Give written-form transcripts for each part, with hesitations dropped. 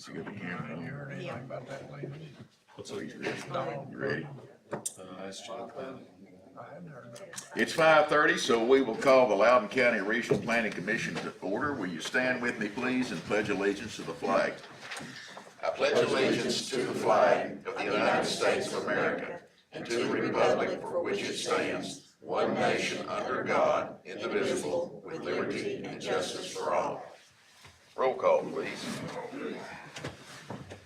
Is he gonna be here? You heard anything about that, Lee? What's up? You ready? Nice job. I hadn't heard that. It's 5:30, so we will call the Loudon County Regional Planning Commission to order. Will you stand with me, please, and pledge allegiance to the flag? I pledge allegiance to the flag of the United States of America and to the republic for which it stands, one nation under God, indivisible, with liberty and justice for all. Roll call, please.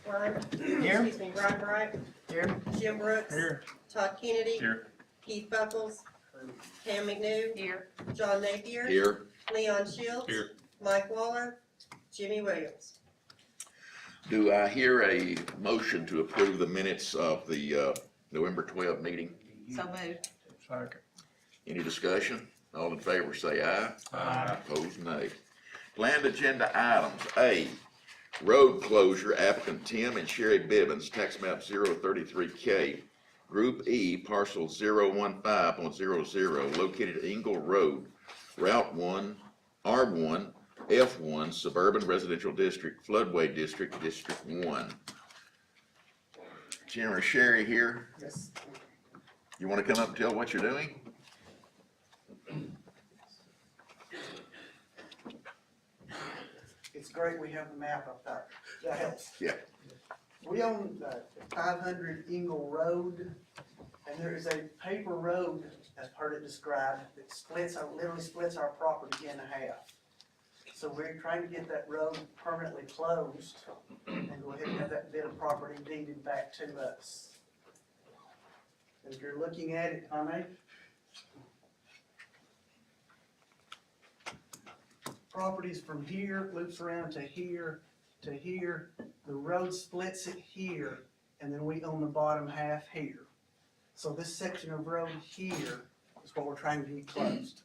Ron, Here. excuse me, Ron Bright, Here. Jim Brooks. Here. Todd Kennedy. Here. Keith Buckles. Pam McNew. Here. John Napier. Here. Leon Shields. Here. Mike Waller. Jimmy Williams. Do I hear a motion to approve the minutes of the November 12th meeting? So moved. Second. Any discussion? All in favor say aye. Aye. Opposed, nay. Planned agenda items. A, road closure, applicant Tim and Sherry Bibbins, tax map 033K. Group E, parcel 015.00, located at Engle Road, Route 1, R1, F1, Suburban Residential District, Floodway District, District 1. Jim or Sherry here? Yes. You want to come up and tell what you're doing? It's great we have the map up there. That helps. Yeah. We own 500 Engle Road, and there is a paper road, as heard it described, that literally splits our property in half. So we're trying to get that road permanently closed and go ahead and have that bit of property deeded back to us. If you're looking at it, I may. Properties from here, loops around to here, to here. The road splits it here, and then we own the bottom half here. So this section of road here is what we're trying to get closed.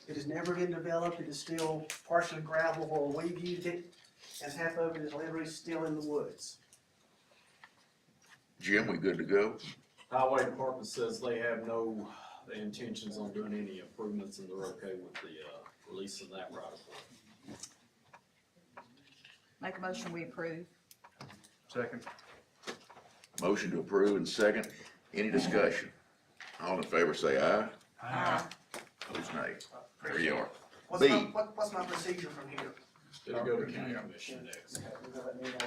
It has never been developed, it is still partially gravelable, we've used it, and half of it is literally still in the woods. Jim, we good to go? Highway Department says they have no intentions on doing any improvements and they're okay with the, releasing that right of way. Make a motion, we approve. Second. Motion to approve and second. Any discussion? All in favor say aye. Aye. Opposed, nay. There you are. What's B. what's my procedure from here? It'll go to county commission next. Okay, you let me know.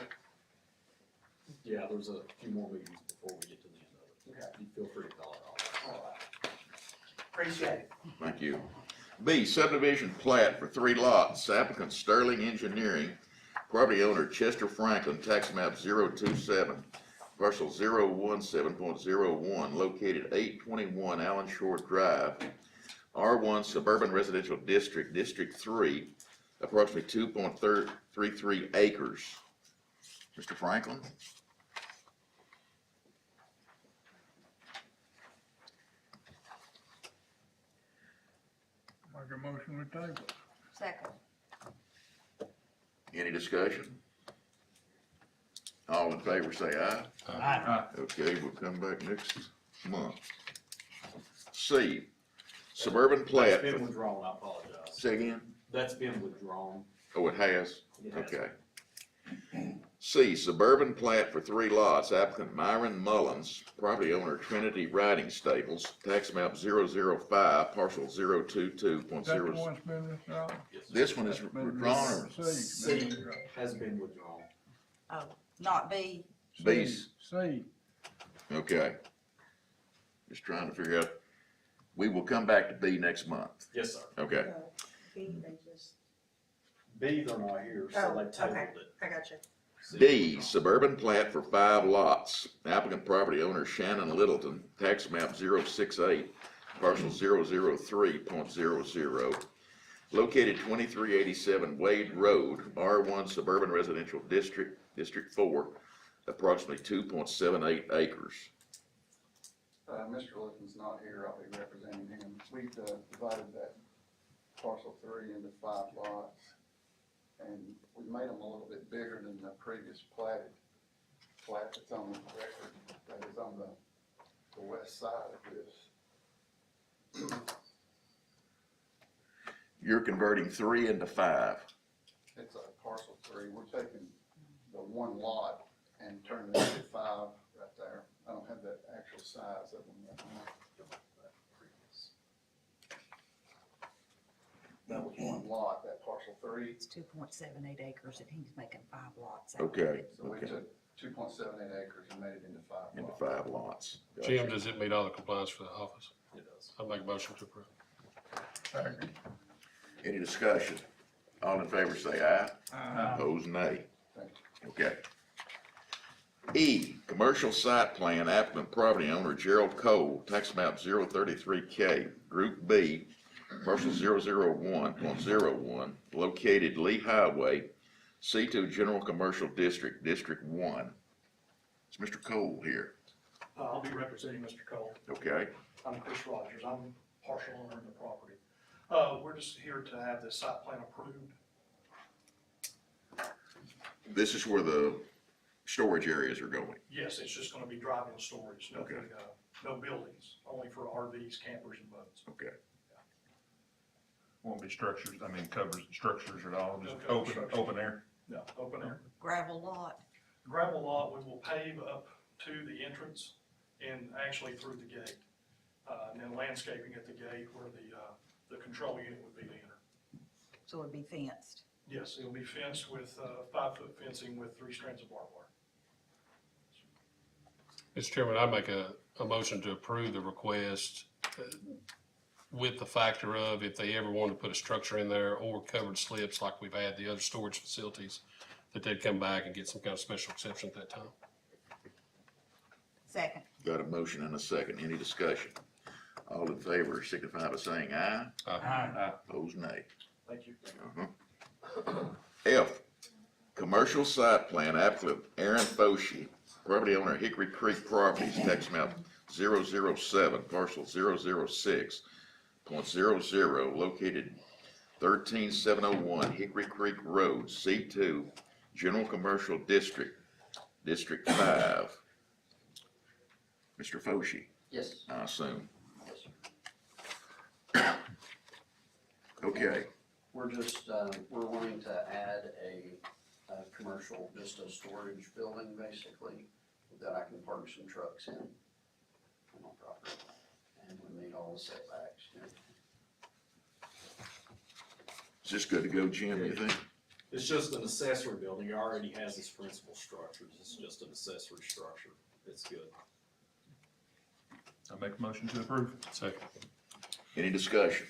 Yeah, there's a few more meetings before we get to the end of it. Okay. You feel free to call it off. All right. Appreciate it. Thank you. B, subdivision plat for 3 lots. Applicant Sterling Engineering, property owner Chester Franklin, tax map 027, parcel 017.01, located 821 Allen Shore Drive, R1 Suburban Residential District, District 3, approximately 2.33 acres. Mr. Franklin? Make a motion with table. Second. Any discussion? All in favor say aye. Aye. Okay, we'll come back next month. C, suburban plat. That's been withdrawn, I apologize. Say again? That's been withdrawn. Oh, it has? It has. Okay. C, suburban plat for 3 lots, applicant Myron Mullins, property owner Trinity Riding Stables, tax map 005, parcel Is that the 022.0. one that's been withdrawn? Yes, sir. This one is That's been withdrawn or C has been withdrawn. Oh, not B. B's? C. Okay. Just trying to figure out, we will come back to B next month. Yes, sir. Okay. B, they just. B, they're not here, so Oh, they tabled okay. it. I got you. C. D, suburban plat for 5 lots. Applicant property owner Shannon Littleton, tax map 068, parcel 003.00. Located 2387 Wade Road, R1 Suburban Residential District, District 4, approximately 2.78 acres. Mr. Littleton's not here, I'll be representing him. We've divided that parcel 3 into 5 lots, and we made them a little bit bigger than the previous plat that's on the record, that is on the west side of this. You're converting 3 into 5. It's a parcel 3, we're taking one lot and turned it into 5 right there. I don't have that actual size of them right now. That was one lot, that parcel 3. It's 2.78 acres and he's making 5 lots out of Okay, it. So we okay, took 2.78 acres and made it into 5 into lots. 5 lots. Gotcha. Jim, does it meet all the compliance for the office? It does. I make a motion to approve. Second. Any discussion? All in favor say aye. Aye. Opposed, nay. Thank Okay. E, commercial site plan, applicant property owner Gerald Cole, tax map 033K, Group B, parcel 001.01, located Lee Highway, C2 General Commercial District, District 1. Is Mr. Cole here? I'll be representing Mr. Cole. Okay, I'm Chris Rogers. I'm partial owner of the property. We're just here to have the site plan approved. this is where the storage areas are going. Yes, it's just gonna be driving storage, Okay. nothing, no buildings, only for RVs, campers, and boats. Okay, Won't be structures, I mean, covers structures at all, just No cover open, structure. open air. No, open air. Gravel lot. Gravel lot, we will pave up to the entrance and actually through the gate. And then landscaping at the gate where the control unit would be to enter. So it'd be fenced. Yes, it'll be fenced with, 5-foot fencing with 3 strands of barbed wire. Mr. Chairman, I make a motion to approve the request with the factor of if they ever want to put a structure in there or covered slips like we've had the other storage facilities, that they'd come back and get some kind of special exception at that time. Second. got a motion and a second. Any discussion? All in favor signify by saying aye. Aye. Opposed, nay. Thank you. F, commercial site plan, applicant Aaron Foshee, property owner Hickory Creek Properties, tax map 007, parcel 006.00, located 13701 Hickory Creek Road, C2, General Commercial District, District 5. Mr. Foshee, Yes, I assume. yes, sir. Okay, We're just, we're wanting to add a commercial, just a storage building basically, that I can park some trucks in on my property. And we meet all the setbacks and everything. is this good to go, Jim, you think? It's just an accessory building. It already has its principal structures. It's just an accessory structure. It's good. I make a motion to approve. Second. Any discussion?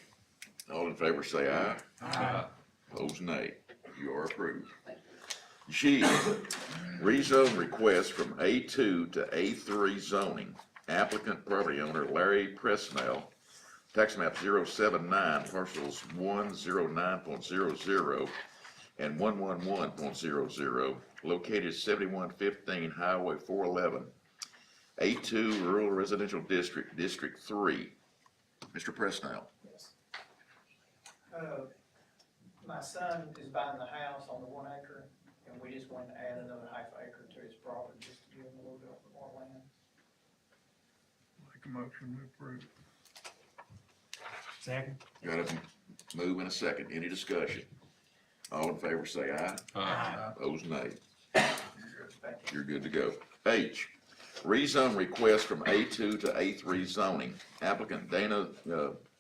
All in favor say aye. Aye. Opposed, nay. You are approved. Thank you. G, rezone request from A2 to A3 zoning. Applicant property owner Larry Presnell, tax map 079, parcels 109.00 and 111.00, located 7115 Highway 411, A2 Rural Residential District, District 3. Mr. Presnell. Yes. My son is buying the house on the 1 acre, and we just wanted to add another half acre to his property, just to give him a little bit more land. Make a motion to approve. Second. Got a move and a second. Any discussion? All in favor say aye. Aye. Opposed, nay. Thank you. You're good to go. H, rezone request from A2 to A3 zoning. Applicant Dana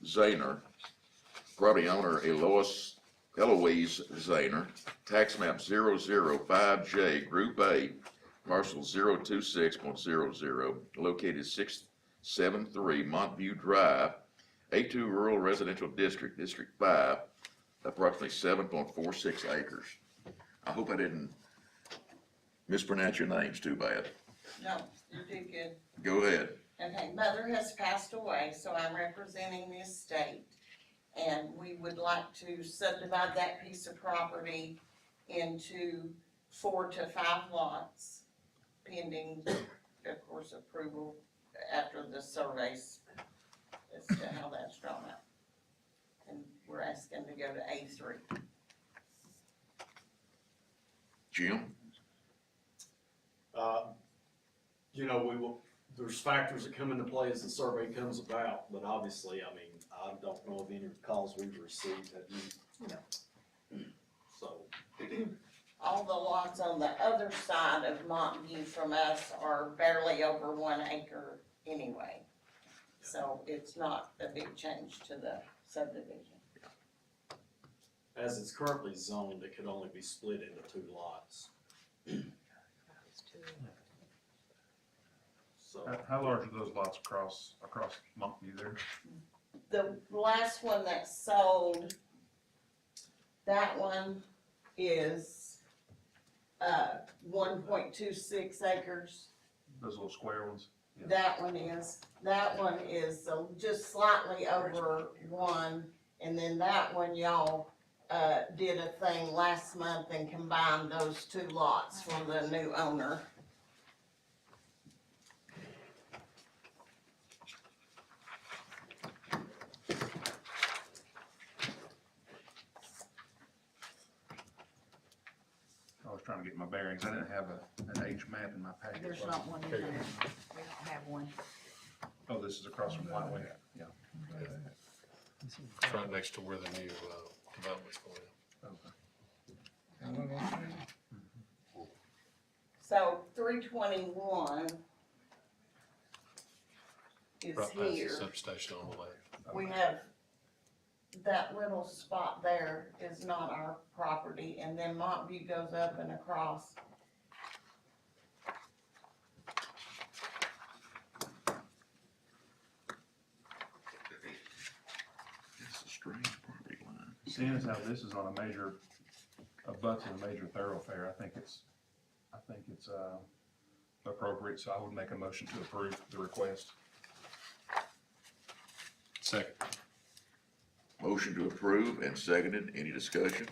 Zahner, property owner Eloise Zahner, tax map 005J, Group A, parcel 026.00, located 673 Montview Drive, A2 Rural Residential District, District 5, approximately 7.46 acres. I hope I didn't mispronounce your names too bad. No, you did good. Go ahead. Okay, mother has passed away, so I'm representing the estate. And we would like to subdivide that piece of property into 4 to 5 lots, pending, of course, approval after the surveys as to how that's drawn up. And we're asking to go to A3. Jim? You know, there's factors that come into play as the survey comes about, but obviously, I mean, I don't know of any calls we've received that you. So, all the lots on the other side of Montview from us are barely over 1 acre anyway. So it's not a big change to the subdivision. As it's currently zoned, it could only be split into 2 lots, so. How large are those lots across Montview there? The last one that sold, that one is, 1.26 acres. Those little square ones? That one is just slightly over 1, and then that one y'all, did a thing last month and combined those 2 lots from the new owner. I was trying to get my bearings. I didn't have an H map in my packet. There's not one in there. We don't have one. Oh, this is across from Whiteway? Yeah. It's right next to where the new, development's going in. Okay. So 321 is Right past the here. substation on the left. We have, that little spot there is not our property, and then Montview goes up and across. That's a strange property line. Seeing as how this is on abuts a major thoroughfare, I think it's appropriate, so I would make a motion to approve the request. Second. Motion to approve and seconded. Any discussion?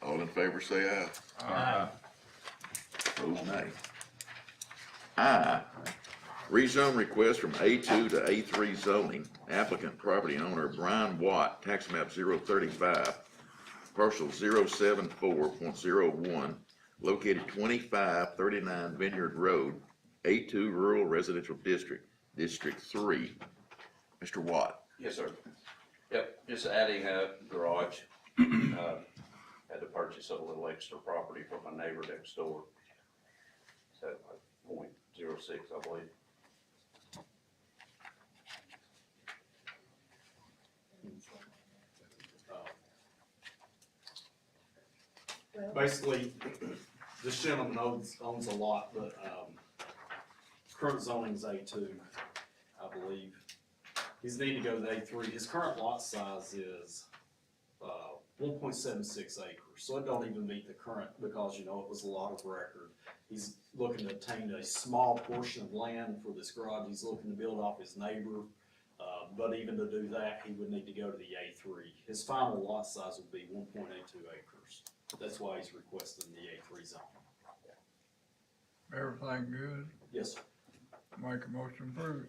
All in favor say aye. Opposed, nay. I, rezone request from A2 to A3 zoning. Applicant property owner Brian Watt, tax map 035, parcel 074.01, located 2539 Vineyard Road, A2 Rural Residential District, District 3. Mr. Watt. Yes, sir. Yep, just adding a garage. Had to purchase a little extra property from my neighbor next door. It's at like 0.06, I believe. Basically, this gentleman owns a lot, but, current zoning's A2, I believe. He's needing to go to A3. His current lot size is, 1.76 acres, so it don't even meet the current, because, you know, it was a lot of record. He's looking to obtain a small portion of land for this garage. He's looking to build off his neighbor, but even to do that, he would need to go to the A3. His final lot size would be 1.82 acres. That's why he's requesting the A3 zone. Everything good? Yes, sir. Make a motion to approve.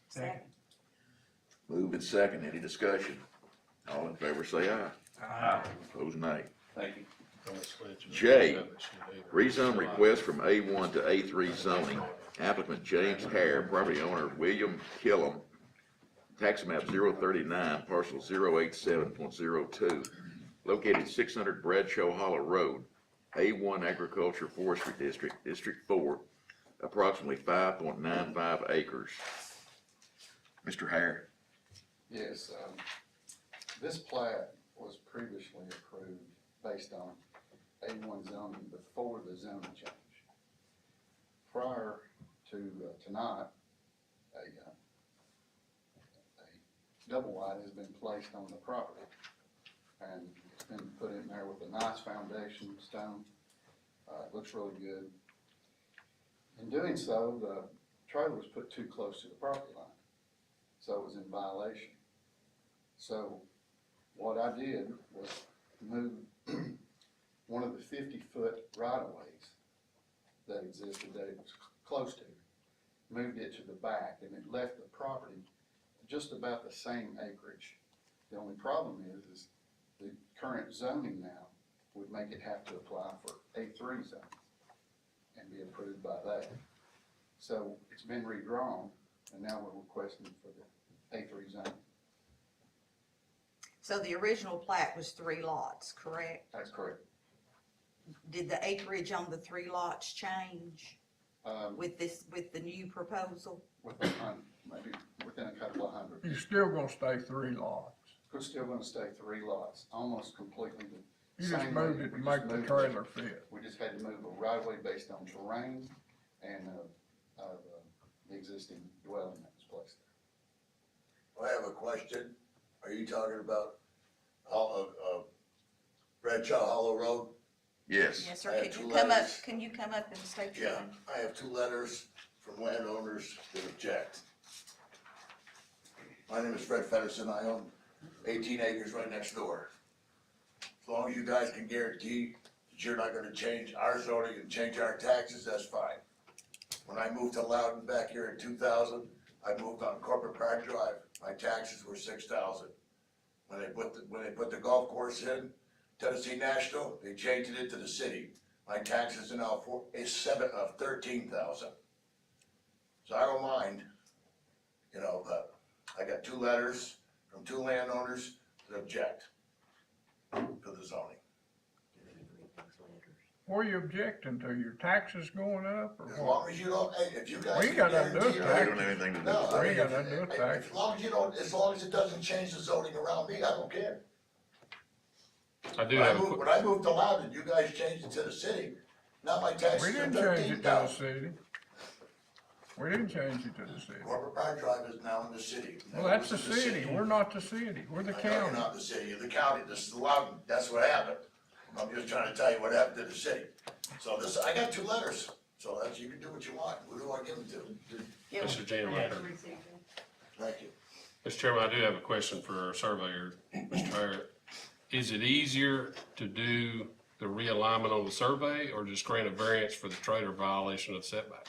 Second. Moved and second. Any discussion? All in favor say aye. Aye. Opposed, nay. Thank you. J, rezone request from A1 to A3 zoning. Applicant James Hare, property owner William Killam, tax map 039, parcel 087.02, located 600 Bradshaw Hollow Road, A1 Agriculture Forestry District, District 4, approximately 5.95 acres. Mr. Hare. Yes, this plat was previously approved based on A1 zoning before the zoning change. Prior to tonight, a double wide has been placed on the property, and it's been put in there with a nice foundation stone. It looks really good. In doing so, the trailer was put too close to the property line, so it was in violation. So what I did was move one of the 50-foot right-of-ways that existed that it was close to, moved it to the back, and it left the property just about the same acreage. The only problem is the current zoning now would make it have to apply for A3 zoning and be approved by that. So it's been redrawn, and now we're requesting for the A3 zoning. So the original plat was 3 lots, correct? That's correct. did the acreage on the 3 lots change with the new proposal? Within maybe within a couple of hundred. You're still gonna stay 3 lots. We're still gonna stay 3 lots, almost completely the You just same way. moved it to We make just the moved it. trailer fit. We just had to move a right of way based on terrain and, the existing dwelling that was placed there. I have a question. Are you talking about Bradshaw Hollow Road? Yes. Yes, sir. I have Can two you come up, letters. can you come up and state your Yeah, name? I have 2 letters from landowners that object. My name is Fred Fedderson. I own 18 acres right next door. As long as you guys can guarantee that you're not gonna change our zoning and change our taxes, that's fine. When I moved to Loudon back here in 2000, I moved on Corporate Park Drive. My taxes were 6,000. When they put the golf course in, Tennessee National, they changed it to the city. My taxes are now 13,000. So I don't mind, but I got 2 letters from 2 landowners that object to the zoning. What are you objecting to? Your taxes going up or As what? long as you don't, hey, if you guys. We ain't got nothing to do with can We that. don't have anything to do No, with I We mean, ain't got nothing to do with taxes. as long as it doesn't change the zoning around me, I don't care. I do When I have a moved, when I moved to Loudon, you guys changed it to the city, now my We taxes are didn't change it 13,000. to the city. We didn't change it to the city. Corporate Park Drive is now in the city. Well, that's the city. We're not the city. We're the I know you're county. not the city, you're the county, this is Loudon, that's what happened. I'm just trying to tell you what happened to the city. So I got 2 letters, so you can do what you want, who do I give them to? Yeah. Mr. Chairman. Thank you. Mr. Chairman, I do have a question for our surveyor, Mr. Harrod. Is it easier to do the realignment on the survey or just grant a variance for the trailer violation of setback?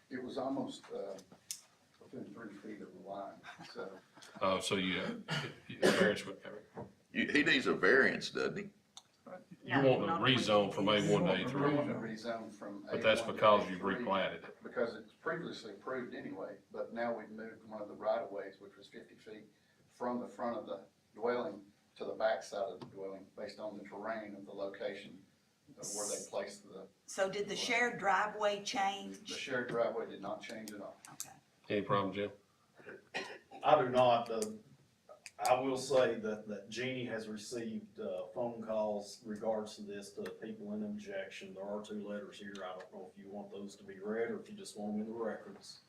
It was almost, within 3 feet of the line, so. So variance would cover it. He needs a variance, doesn't he? You want to rezone from A1 to We want A3, to rezone from but that's A1 to because you've A3, replatted it. Because it's previously approved anyway, but now we've moved one of the right of ways, which was 50 feet from the front of the dwelling to the back side of the dwelling, based on the terrain of the location of where they placed the So did the shared driveway The change? shared driveway did not change at all. Okay. Any problem, Jim? I do not, I will say that Jeannie has received, phone calls regards to this, to people in objection. There are 2 letters here. I don't know if you want those to be read or if you just want them in the records.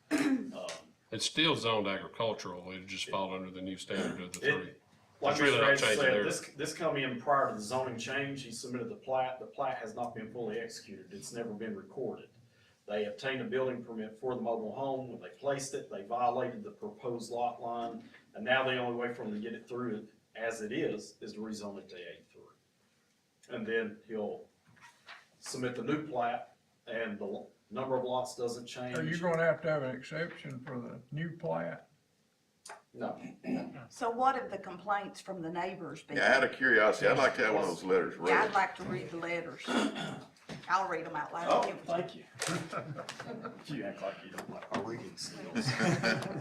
It's still zoned agricultural, it just fall under the new standard of the 3. Like It's really Mr. not Reyes changing said, there. this come in prior to the zoning change. He submitted the plat has not been fully executed, it's never been recorded. They obtained a building permit for the mobile home, when they placed it, they violated the proposed lot line, and now the only way for them to get it through as it is to rezone it to A3. And then he'll submit the new plat, and the number of lots doesn't change. Are you gonna have to have an exception for the new plat? No. So what have the complaints from the neighbors been? Yeah, out of curiosity, I'd like to have one of those letters Yeah, read. I'd like to read the letters. I'll read them out loud. Oh, thank you. You act like you don't like our reading skills.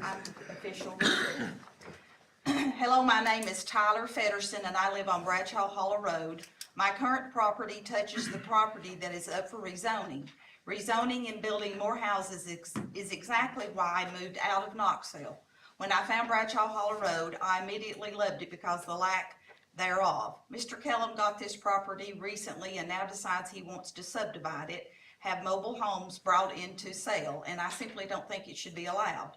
I'm official. Hello, my name is Tyler Fedderson and I live on Bradshaw Hollow Road. My current property touches the property that is up for rezoning. Rezoning and building more houses is exactly why I moved out of Knoxville. When I found Bradshaw Hollow Road, I immediately loved it because of the lack thereof. Mr. Kellum got this property recently and now decides he wants to subdivide it, have mobile homes brought into sale, and I simply don't think it should be allowed.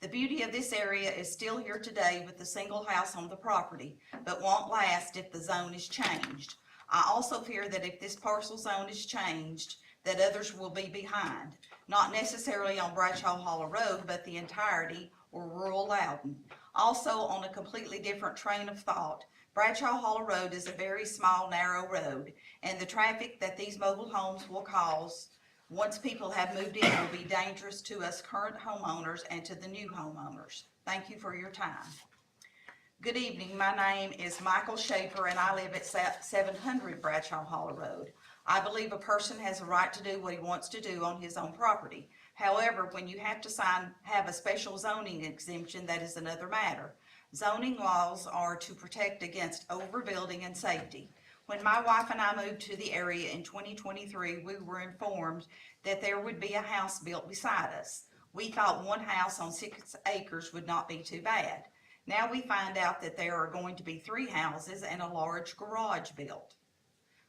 The beauty of this area is still here today with the single house on the property, but won't last if the zone is changed. I also fear that if this parcel zone is changed, that others will be behind, not necessarily on Bradshaw Hollow Road, but the entirety or rural Loudon. Also, on a completely different train of thought, Bradshaw Hollow Road is a very small, narrow road, and the traffic that these mobile homes will cause once people have moved in will be dangerous to us current homeowners and to the new homeowners. Thank you for your time. Good evening, my name is Michael Schaefer and I live at 700 Bradshaw Hollow Road. I believe a person has a right to do what he wants to do on his own property. However, when you have to have a special zoning exemption, that is another matter. Zoning laws are to protect against overbuilding and safety. When my wife and I moved to the area in 2023, we were informed that there would be a house built beside us. We thought one house on 6 acres would not be too bad. Now we find out that there are going to be 3 houses and a large garage built.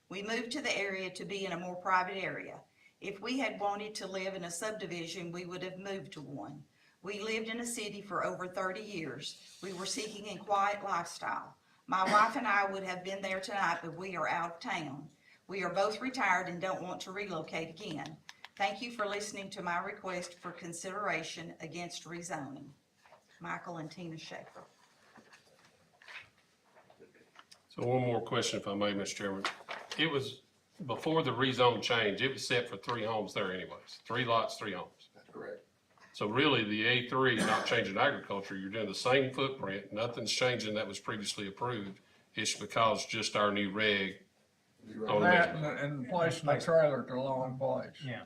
We moved to the area to be in a more private area. If we had wanted to live in a subdivision, we would have moved to one. We lived in a city for over 30 years. We were seeking a quiet lifestyle. My wife and I would have been there tonight, but we are out of town. We are both retired and don't want to relocate again. Thank you for listening to my request for consideration against rezoning. Michael and Tina Schaefer. So one more question, if I may, Mr. Chairman. It was, before the rezone change, it was set for 3 homes there anyways. 3 lots, 3 homes. That's correct. So really, the A3 is not changing agriculture. You're doing the same footprint. Nothing's changing that was previously approved. It's because just our new reg. on the That and placing the trailer to the long place. Yeah.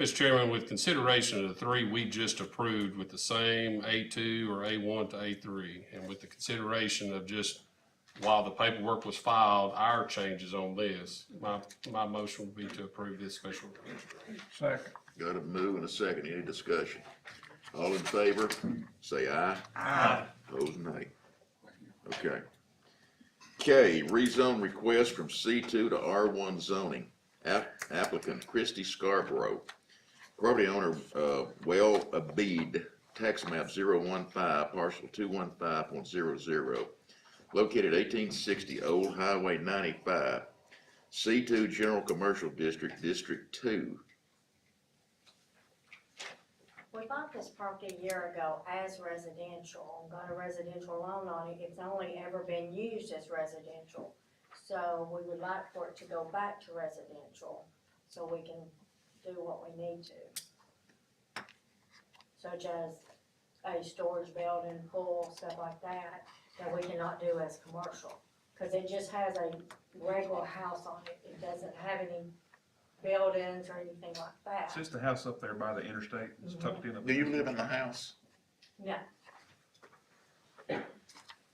Mr. Chairman, with consideration of the 3 we just approved with the same A2 or A1 to A3, and with the consideration of just while the paperwork was filed, our changes on this, my motion would be to approve this special. Second. Got a move and a second, any discussion? All in favor, say aye. Aye. Opposed, nay. Okay. K, rezone request from C2 to R1 zoning. Applicant Christy Scarborough. Property owner, Well Abid, tax map 015, parcel 215.00. Located 1860 Old Highway 95, C2 General Commercial District, District 2. We bought this property a year ago as residential, and got a residential loan on it. It's only ever been used as residential. So we would like for it to go back to residential, so we can do what we need to. Such as a storage building, pool, stuff like that we cannot do as commercial. Cause it just has a regular house on it. It doesn't have any buildings or anything like that. It's just a house up there by the interstate, it's tucked in. Do you live in the house? No.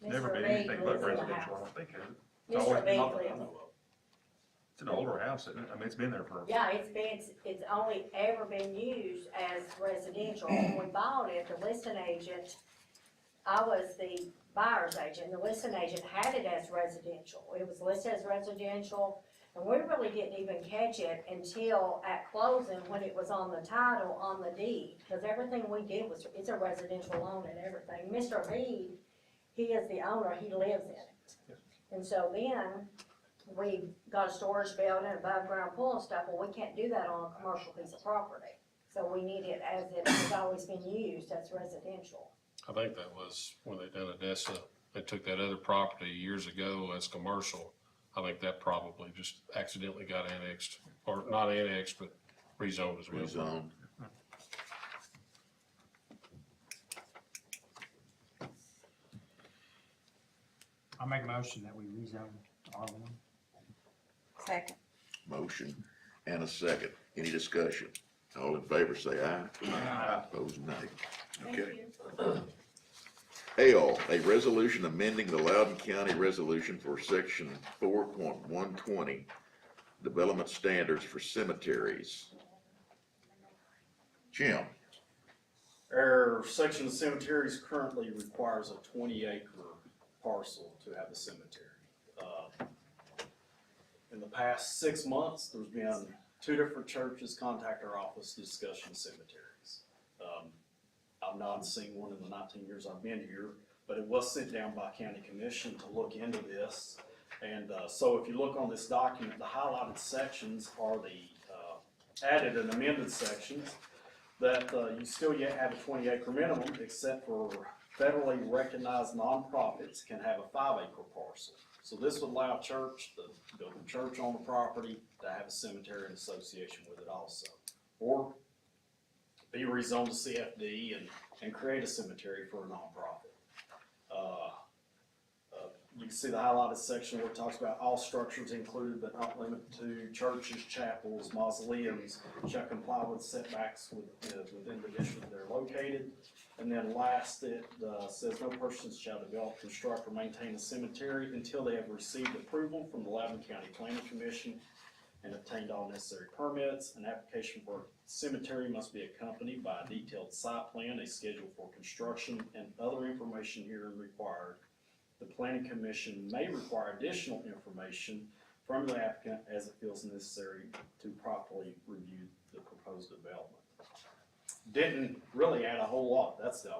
Never Mr. been Reed anything but lives in the residential, I house. don't think, has it? It's always Mr. been Reed up there. lives. It's an older house, isn't it? I mean, it's been there for. Yeah, it's only ever been used as residential. When we bought it, the listing agent, I was the buyer's agent, the listing agent had it as residential. It was listed as residential, and we really didn't even catch it until at closing when it was on the title, on the deed. Cause everything we did was, it's a residential loan and everything. Mr. Reed, he is the owner, he lives in it. And so then, we got a storage building, above ground pool and stuff, well, we can't do that on a commercial piece of property. So we need it as it has always been used as residential. I think that was when they done Odessa, they took that other property years ago as commercial. I think that probably just accidentally got annexed, or not annexed, but rezoned as well. Rezoned. I'll make a motion that we rezone to R1. Second. Motion and a second. Any discussion? All in favor, say aye. Aye. Opposed, nay. Okay. L, a resolution amending the Loudon County Resolution for Section 4.120, Development Standards for Cemeteries. Jim? Our section of cemeteries currently requires a 20-acre parcel to have a cemetery. In the past 6 months, there's been 2 different churches contact our office discussing cemeteries. I've not seen one in the 19 years I've been here, but it was sent down by county commission to look into this. And so if you look on this document, the highlighted sections are the added and amended sections that you still yet have a 20-acre minimum, except for federally recognized nonprofits can have a 5-acre parcel. So this would allow church, the building church on the property, to have a cemetery in association with it also. Or be rezoned to CFD and create a cemetery for a nonprofit. You can see the highlighted section where it talks about all structures included but not limited to churches, chapels, mausoleums shall comply with setbacks within the district they're located. And then last, it, says no persons shall develop, construct, or maintain a cemetery until they have received approval from the Loudon County Planning Commission and obtained all necessary permits. An application for a cemetery must be accompanied by a detailed site plan, a schedule for construction, and other information herein required. The Planning Commission may require additional information from the applicant as it feels necessary to properly review the proposed development. Didn't really add a whole lot, that's the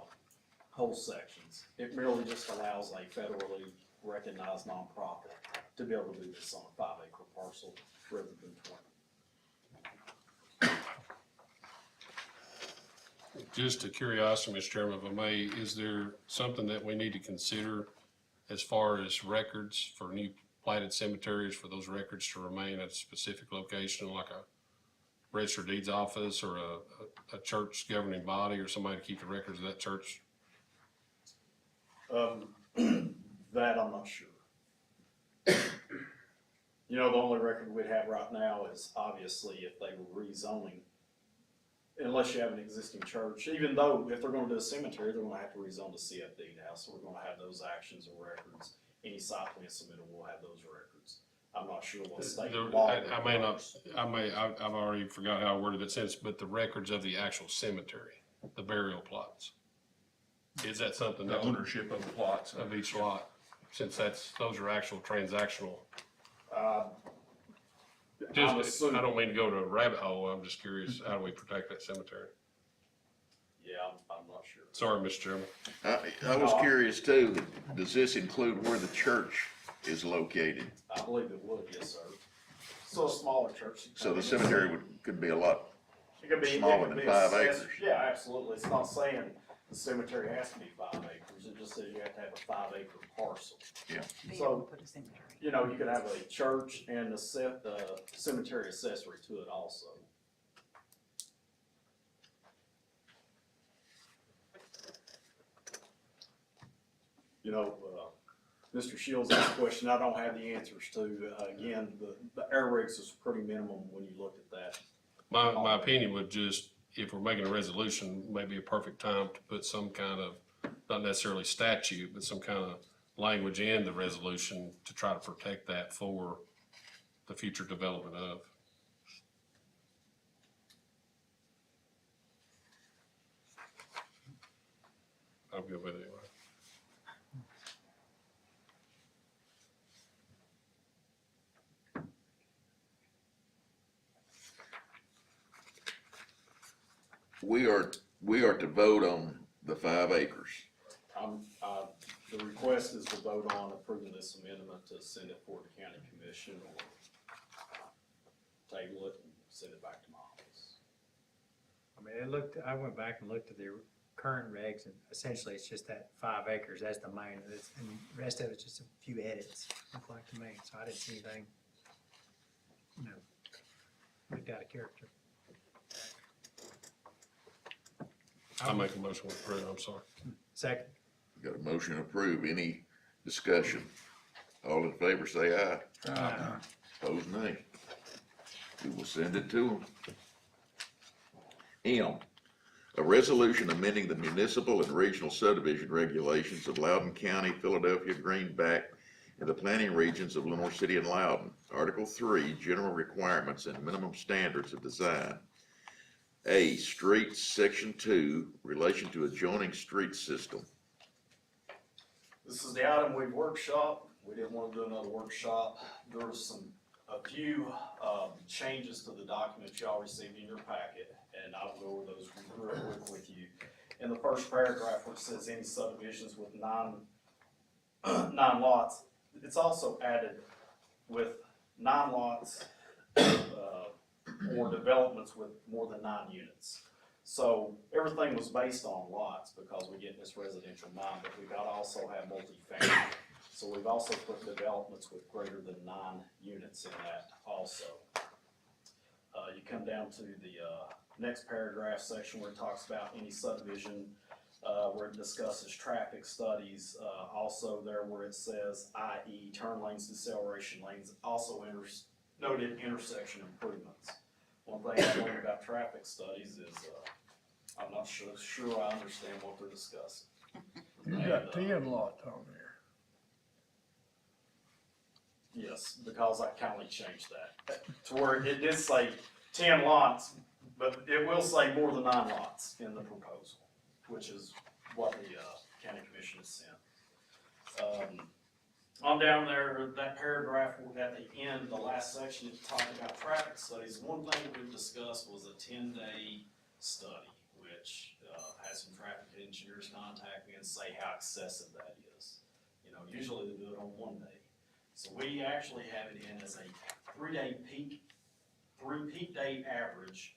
whole sections. It merely just allows a federally recognized nonprofit to be able to do this on a 5-acre parcel rather than 20. Just a curiosity, Mr. Chairman, if I may, is there something that we need to consider as far as records for new platted cemeteries, for those records to remain at a specific location, like a registered deeds office or a church governing body or somebody to keep the records of that church? That I'm not sure. You know, the only record we'd have right now is obviously if they were rezoning. Unless you have an existing church, even though if they're gonna do a cemetery, they're gonna have to rezone the CFD now, so we're gonna have those actions and records. Any site plan submitted will have those records. I'm not sure what state law. I've already forgot how I worded that sentence, but the records of the actual cemetery, the burial plots. Is that something The that ownership of the plots. of each lot, since those are actual transactional? Just, I don't mean to go to a rabbit hole, I'm just curious, how do we protect that cemetery? Yeah, I'm not sure. Sorry, Mr. Chairman. I was curious too, does this include where the church is located? I believe it would, yes, sir. So a smaller church. So the cemetery could be a lot It could be, smaller it than could be 5 access- acres. Yeah, absolutely. It's not saying the cemetery has to be 5 acres. It just says you have to have a 5-acre parcel. Be So- able to put a cemetery. You know, you could have a church and the cemetery accessory to it also. You know, Mr. Shields asked a question I don't have the answers to. Again, the air rigs is pretty minimum when you look at that. My opinion would just, if we're making a resolution, maybe a perfect time to put some kind of, not necessarily statute, but some kind of language in the resolution to try to protect that for the future development of. I'm good with it anyway. We are to vote on the 5 acres. The request is to vote on approving this amendment to send it for the county commission or table it and send it back to my office. I mean, I went back and looked at the current regs, and essentially it's just that 5 acres, that's the main, and the rest of it's just a few edits, look like to me, so I didn't see anything, we've got a character. I make a motion to approve, I'm sorry. Second. Got a motion to approve. Any discussion? All in favor say aye. Aye. Opposed nay. We will send it to them. M, a resolution amending the municipal and regional subdivision regulations of Loudon County, Philadelphia, Greenback, and the planning regions of Lenore City and Loudon. Article 3, general requirements and minimum standards of design. A, streets, section 2, relation to adjoining street system. This is the item we've workshopped. We didn't want to do another workshop. There was a few changes to the documents y'all received in your packet, and I'll go over those real quick with you. In the first paragraph, which says any subdivisions with nine lots, it's also added with 9 lots or developments with more than 9 units. So everything was based on lots because we get this residential 9, but we gotta also have multifamily. So we've also put developments with greater than 9 units in that also. You come down to the next paragraph section where it talks about any subdivision, where it discusses traffic studies. Also there where it says i.e. turn lanes, deceleration lanes, also noted intersection improvements. One thing I learned about traffic studies is I'm not sure I understand what they're discussing. You got 10 lots on there. Yes, because I kindly changed that, to where it did say 10 lots, but it will say more than 9 lots in the proposal, which is what the, county commission has sent. On down there, that paragraph at the end, the last section, it talked about traffic studies. One thing that we've discussed was a 10-day study, which, had some traffic engineers contact me and say how excessive that is. You know, usually they do it on 1 day. So we actually have it in as a 3-day peak, 3 peak day average,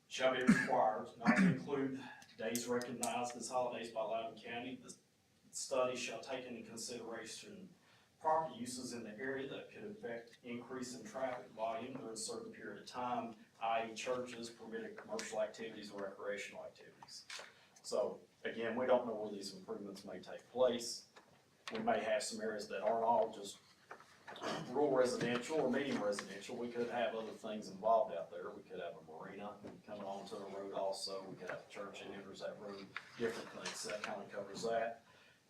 shall be required, not to include days recognized as holidays by Loudon County. The study shall take into consideration property uses in the area that could affect increase in traffic volume during a certain period of time, i.e. churches, permitted commercial activities, or recreational activities. So again, we don't know where these improvements may take place. We may have some areas that aren't all just rural residential or medium residential. We could have other things involved out there. We could have a marina coming onto the road also. We could have a church that enters that road, different things. So that kind of covers that.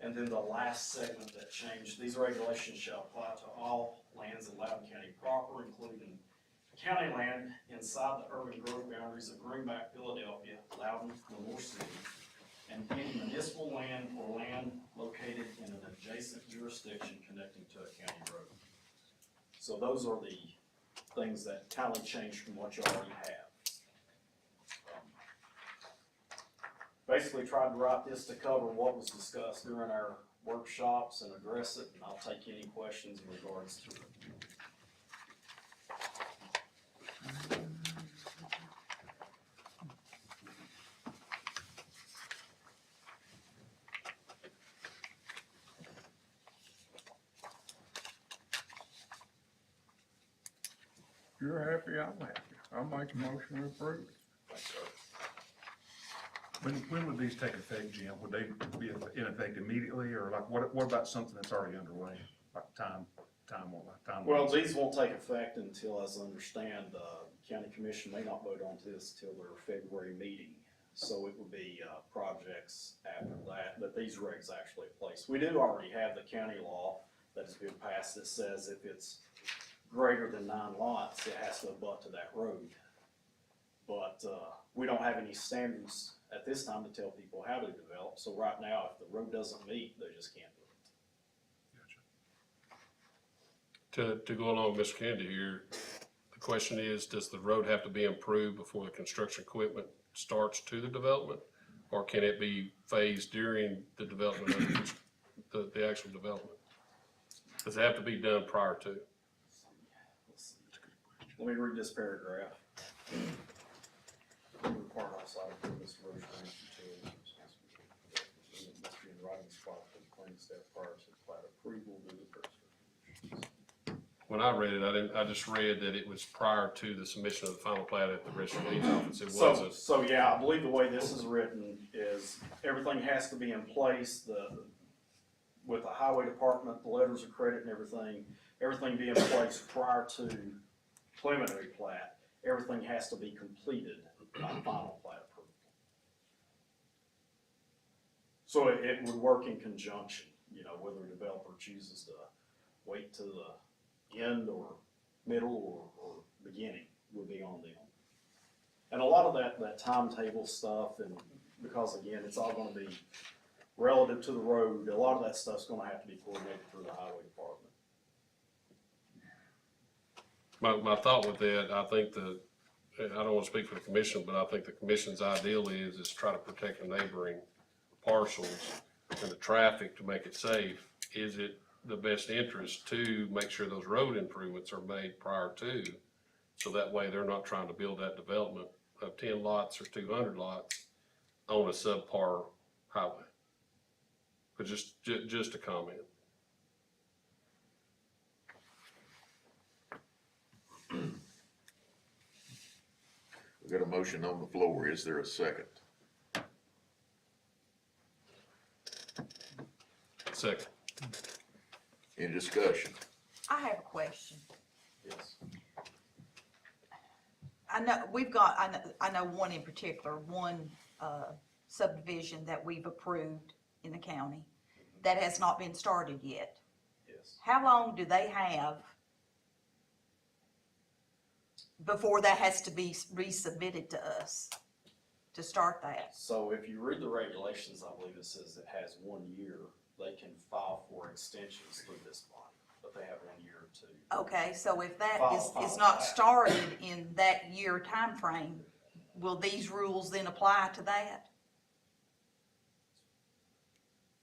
And then the last segment that changed, these regulations shall apply to all lands in Loudon County proper, including county land inside the urban growth boundaries of Greenback, Philadelphia, Loudon, Lenore City, and any municipal land or land located in an adjacent jurisdiction connecting to a county road. So those are the things that kind of changed from what you already have. Basically tried to write this to cover what was discussed during our workshops and address it, and I'll take any questions in regards to it. If you're happy, I'm happy. I'll make a motion to approve it. Thanks, sir. When would these take effect, Jim? Would they be in effect immediately, or like, what about something that's already underway, like time? Well, these won't take effect until, as I understand, the county commission may not vote on this till their February meeting. So it would be, projects after that these regs actually place. We do already have the county law that has been passed that says if it's greater than 9 lots, it has to abut to that road. But, we don't have any standards at this time to tell people how to develop. So right now, if the road doesn't meet, they just can't do it. To go along with Mr. Kennedy here, the question is, does the road have to be improved before the construction equipment starts to the development? Or can it be phased during the development of the actual development? Does it have to be done prior to? Let me read this paragraph. Require outside improvements to roads, drainage, utilities, must be in writing spot for the planning staff prior to plat approval due to first. When I read it, I just read that it was prior to the submission of the final plat at the register of deeds office. It wasn't. So yeah, I believe the way this is written is everything has to be in place, with the highway department, the letters of credit and everything be in place prior to preliminary plat. Everything has to be completed by final plat approval. So it would work in conjunction, you know, whether a developer chooses to wait to the end or middle or beginning would be on them. And a lot of that timetable stuff, and because again, it's all gonna be relative to the road, a lot of that stuff's gonna have to be coordinated through the highway department. My thought with that, I think I don't want to speak for the commission, but I think the commission's ideal is try to protect the neighboring parcels and the traffic to make it safe. Is it the best interest to make sure those road improvements are made prior to, so that way they're not trying to build that development of 10 lots or 200 lots on a subpar highway? But just a comment. We got a motion on the floor. Is there a second? Second. Any discussion? I have a question. Yes. I know one in particular, one subdivision that we've approved in the county that has not been started yet. Yes. How long do they have before that has to be resubmitted to us to start that? So if you read the regulations, I believe it says it has 1 year. They can file for extensions through this body, but they have 1 year to. Okay, so if that File is not that. started in that year time frame, will these rules then apply to that?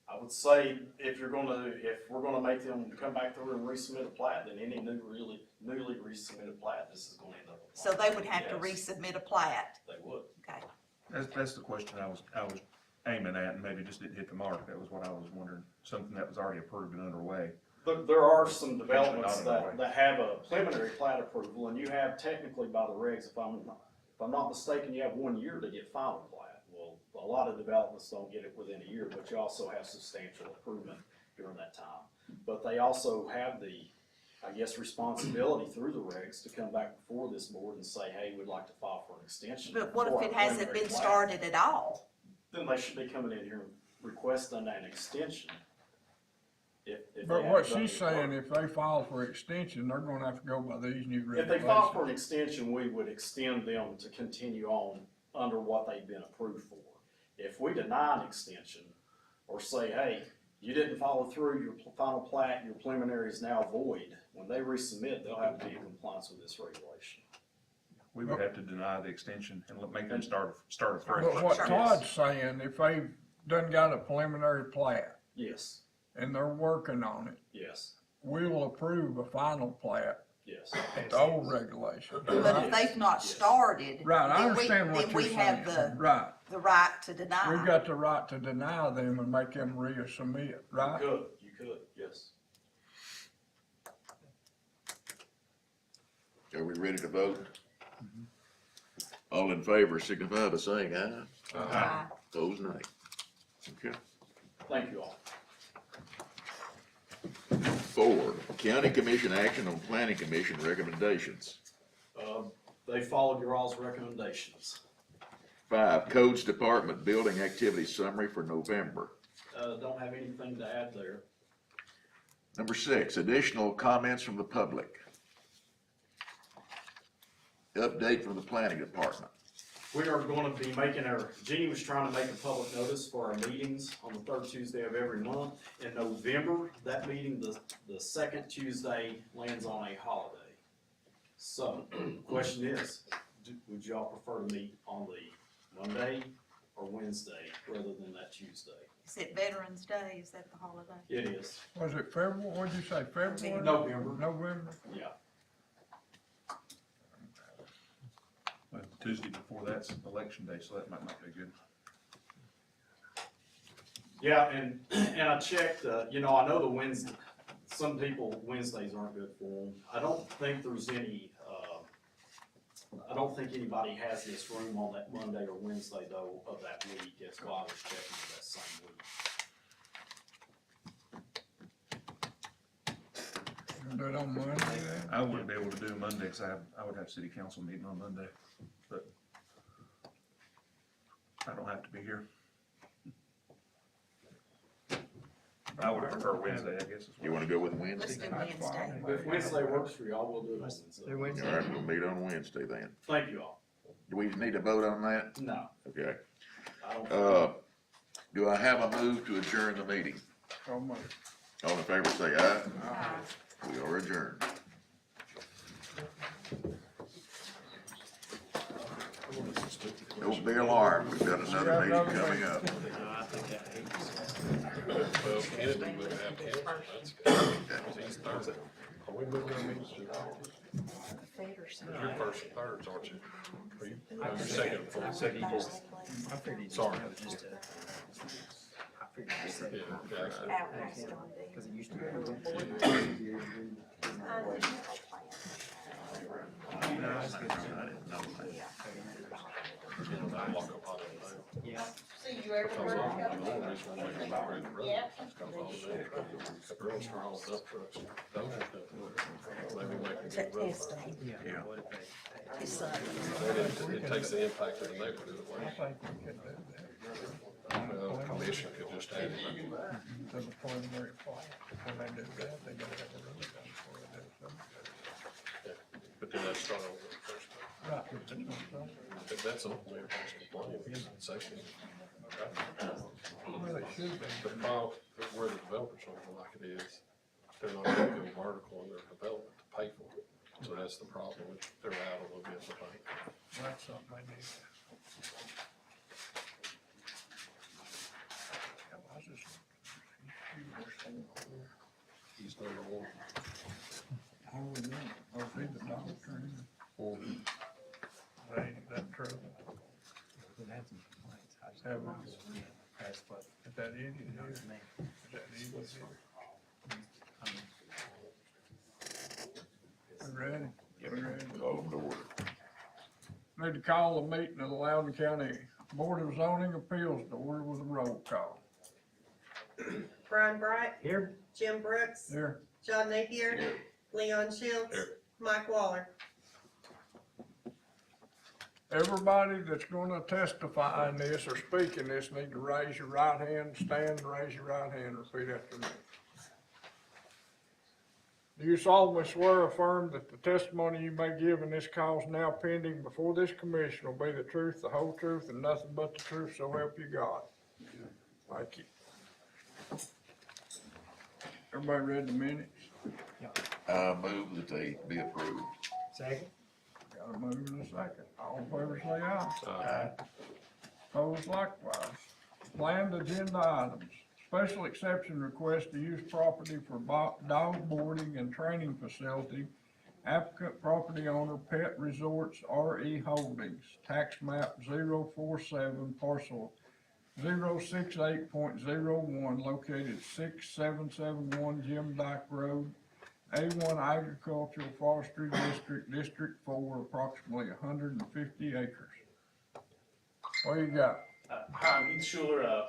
I would say if we're gonna make them come back through and resubmit a plat, then any newly resubmitted plat, this is gonna end up. So they would have to resubmit a plat? They would. Okay. That's the question I was aiming at, and maybe just didn't hit the mark. That was what I was wondering, something that was already approved and underway. There are some developments Not underway. that have a preliminary plat approval, and you have technically by the regs, if I'm not mistaken, you have 1 year to get final plat. Well, a lot of developments don't get it within a year, but you also have substantial improvement during that time. But they also have the, I guess, responsibility through the regs to come back before this board and say, hey, we'd like to file for an extension. But what for if it our hasn't preliminary been plat. started at all? Then they should be coming in here requesting an extension. If they But haven't what done she's any work. saying, if they file for extension, they're gonna have to go by these new If regulations. they file for an extension, we would extend them to continue on under what they've been approved for. If we deny an extension, or say, hey, you didn't follow through your final plat, your preliminary is now void, when they resubmit, they'll have to be in compliance with this regulation. We would have to deny the extension and make them start afresh. But what Todd's saying, if they've done got a preliminary plat Yes, and they're working on it, yes, we will approve a final plat yes. with the old regulation. But if they've not started, Right, I then understand what then you're we saying. have Right, the right to deny. we've got the right to deny them and make them resubmit, right? You could, yes. Are we ready to vote? All in favor signify by saying aye. Aye. Opposed, nay. Okay. Thank you all. 4, county commission action on planning commission recommendations. They followed your all's recommendations. 5, codes department building activity summary for November. Don't have anything to add there. Number 6, additional comments from the public. Update from the planning department. We are gonna be Jeannie was trying to make a public notice for our meetings on the third Tuesday of every month. In November, that meeting, the second Tuesday lands on a holiday. So, question is, would y'all prefer to meet on the Monday or Wednesday rather than that Tuesday? Is it Veterans Day? Is that the holiday? It is, Was it February, what'd you say, February? November, November? yeah. Well, Tuesday before that's election day, so that might not be good. Yeah, and I checked, I know the Wednesday, some people, Wednesdays aren't good for them. I don't think there's any, I don't think anybody has this room on that Monday or Wednesday though of that week. That's why I was checking for that same week. Do it on Monday then? I wouldn't be able to do Monday, because I would have city council meeting on Monday, but I don't have to be here. I would prefer Wednesday, I guess. You wanna go with Let's Wednesday? do Wednesday. If Wednesday works for y'all, we'll do it on Do Wednesday. All right, we'll meet on Wednesday then. Thank you all. Do we need to vote on that? No, Okay. I don't. Do I have a move to adjourn the meeting? So much. All in favor say aye. We are adjourned. Don't be alarmed, we've got another meeting coming up. Well, Kennedy would have Kennedy, that's good. He's Thursday. Are we moving our meetings to? You're first and thirds, aren't you? Are you, you're second and fourth. I figured he Sorry. just I figured he just Yeah, because it used to be. No, it's good. I lock up on it. Yeah. See you everywhere. Yeah. The girls are all dump trucks. Those are, maybe we can testing. Yeah. What if they- His son. It takes the impact of the neighborhood I away. think we could do that. Well, the commission could just add it. To the preliminary plat. When they do that, they gotta have a road done before they do something. But then that's start over the first time. Right, that's what I'm saying. If that's ultimately a complaint, it's safety. Well, it should be. The problem, where the developers are like it is, they're not gonna go vertical in their development to pay for it. So that's the problem, they're out a little bit, I think. That's something I need. Yeah, I was just. He's number one. I would know, or if he's a dog trainer. They ain't that trouble. We've had some complaints. I just- Have we? Yeah, that's what, Is that idiot you know here? what I mean? Is that idiot here? We ready? We ready? Call them to order. Need to call the meeting of the Loudon County Board of Zoning Appeals to order with a roll call. Brian Bright, Here, Jim Brooks, Here, John Napier, Here. Leon Shields, Here. Mike Waller. everybody that's gonna testify in this or speak in this need to raise your right hand, stand, raise your right hand, and repeat after me. Do you solemnly swear or affirm that the testimony you may give in this cause now pending before this commission will be the truth, the whole truth, and nothing but the truth, so help you God? Thank you. Everybody read the minutes? I move that they be approved. second? Got a move in a second. All in favor say aye. Aye. Opposed likewise. Planned agenda items. Special exception request to use property for dog boarding and training facility. Applicant property owner Pet Resorts RE Holdings, tax map 047, parcel 068.01, located 6771 Jim Dyke Road, A1 Agricultural Forestry District, District 4, approximately 150 acres. What you got? Hi, I'm Heath Schuler.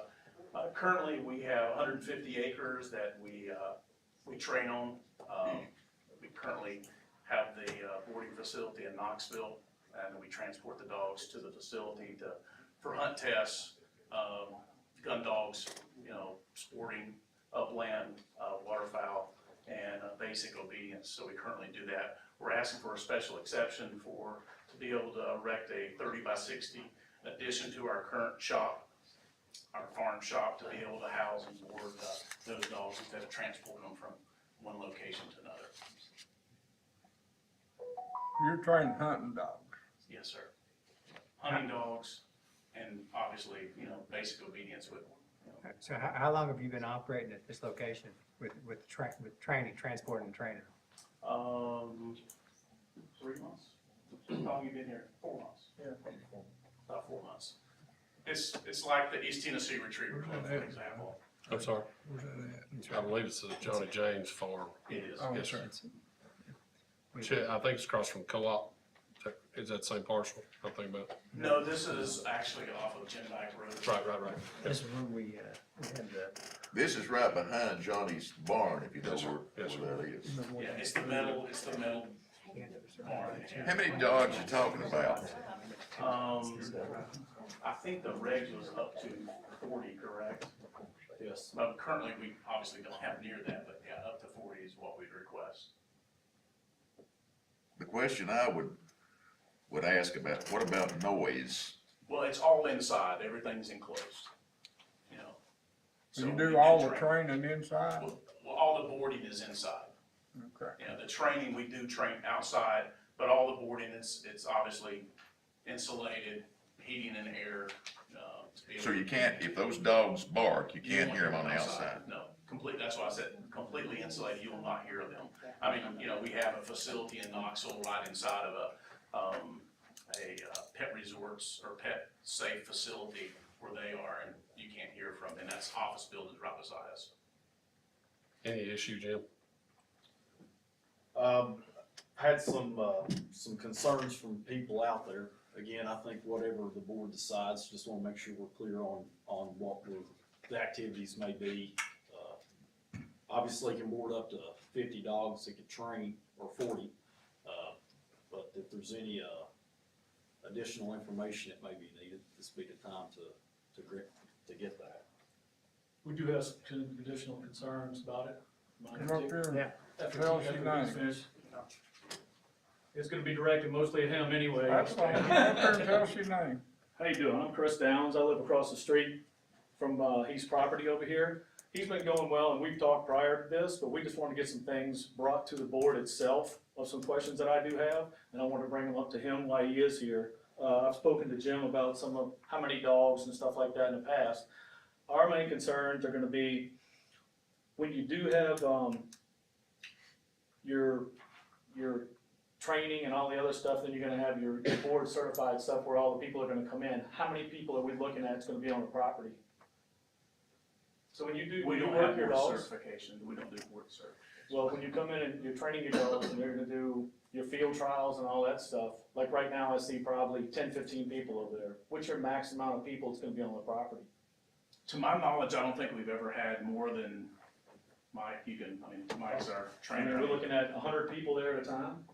Currently, we have 150 acres that we train on. We currently have the boarding facility in Knoxville, and we transport the dogs to the facility for hunt tests, gun dogs, sporting, upland, waterfowl, and basic obedience. So we currently do that. We're asking for a special exception to be able to erect a 30 by 60 addition to our current shop, our farm shop, to be able to house and board those dogs instead of transporting them from one location to another. You're training hunting dogs. Yes, sir. Hunting dogs and obviously, basic obedience with, So how long have you been operating at this location with training, transporting and training? 3 months. How long you been here? 4 months. Yeah. About 4 months. It's like the East Tennessee Retriever Club, for example. I'm sorry, Where's that at? I believe it's the Johnny James farm. It is. Oh, Yes, sir. We- I think it's across from Co-op. Is that the same parcel I'm thinking about? No, this is actually off of Jim Dyke Road. Right. This is when we had the, This is right behind Johnny's barn, if you know Yes, sir. where Yes, sir. that is. Yeah, it's the metal barn. How many dogs you talking about? I think the regs was up to 40, correct? Yes. Currently, we obviously don't have near that, but yeah, up to 40 is what we'd request. The question I would ask about, what about noise? Well, it's all inside, everything's enclosed, So You we do all the train- training inside? Well, all the boarding is inside. Okay. The training, we do train outside, but all the boarding it's obviously insulated, heating and air, to be able So to- you can't, if those dogs bark, you can't won't hear them on the outside. No, that's why I said completely insulated, you will not hear them. I mean, we have a facility in Knoxville right inside of a pet resorts or pet safe facility where they are, and you can't hear from them, and that's office buildings right beside us. Any issue, Jim? Had some concerns from people out there. Again, I think whatever the board decides, just wanna make sure we're clear on what the activities may be. Obviously can board up to 50 dogs, it could train, or 40. if there's any, additional information that may be needed, this be the time to get that. We do have some additional concerns about it. Come up here Yeah. and tell us your name. It's gonna be directed mostly at him anyway. That's fine, come up here and tell us your name. How you doing? I'm Chris Downs. I live across the street from, Heath's property over here. He's been going well, and we've talked prior to this, but we just want to get some things brought to the board itself of some questions that I do have, and I want to bring them up to him while he is here. I've spoken to Jim about some of how many dogs and stuff like that in the past. Our main concerns are gonna be, when you do have, your training and all the other stuff, then you're gonna have your board certified stuff where all the people are gonna come in. How many people are we looking at that's gonna be on the property? So when you do, when you work your dogs, certification, we don't do board certification. well, when you come in and you're training your dogs and you're gonna do your field trials and all that stuff, like right now I see probably 10, 15 people over there. What's your max amount of people that's gonna be on the property? To my knowledge, I don't think we've ever had more than Mike, Mike's our I mean, trainer. we're looking at 100 people there at a time?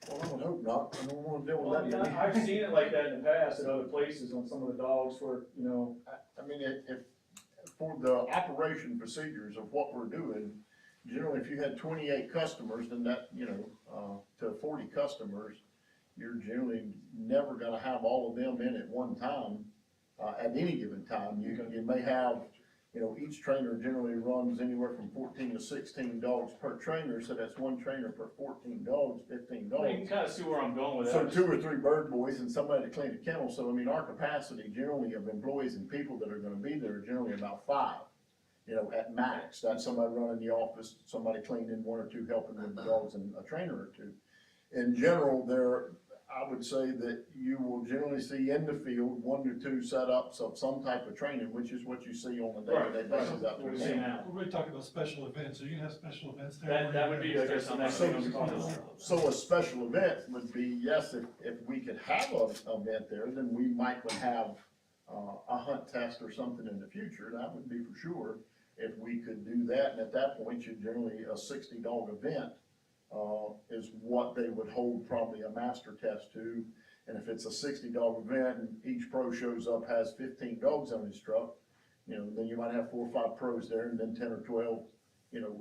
Well, I would hope not, I don't wanna deal Well, I've seen it like that in the past at other places on some of the dogs where, you know, I mean, if, for the operation procedures of what we're doing, generally, if you had 28 customers, then that, to 40 customers, you're generally never gonna have all of them in at one time, at any given time. You may have, each trainer generally runs anywhere from 14 to 16 dogs per trainer, so that's one trainer per 14 dogs, 15 dogs. you can kinda see where I'm going with So that. 2 or 3 bird boys and somebody to clean the kennel, so I mean, our capacity generally of employees and people that are gonna be there are generally about 5, at max. That's somebody running the office, somebody cleaning, 1 or 2 helping with the dogs, and a trainer or 2. In general, I would say that you will generally see in the field 1 to 2 setups of some type of training, which is what you see on a day-to-day basis out What there. we see now. We're really talking about special events, so you can have special events there. That would be, I guess, the next thing I'm talking about. So a special event would be, yes, if we could have an event there, then we might would have a hunt test or something in the future. That would be for sure, if we could do that. And at that point, you generally, a 60-dog event is what they would hold probably a master test to. And if it's a 60-dog event and each pro shows up, has 15 dogs on his truck, then you might have 4 or 5 pros there, and then 10 or 12,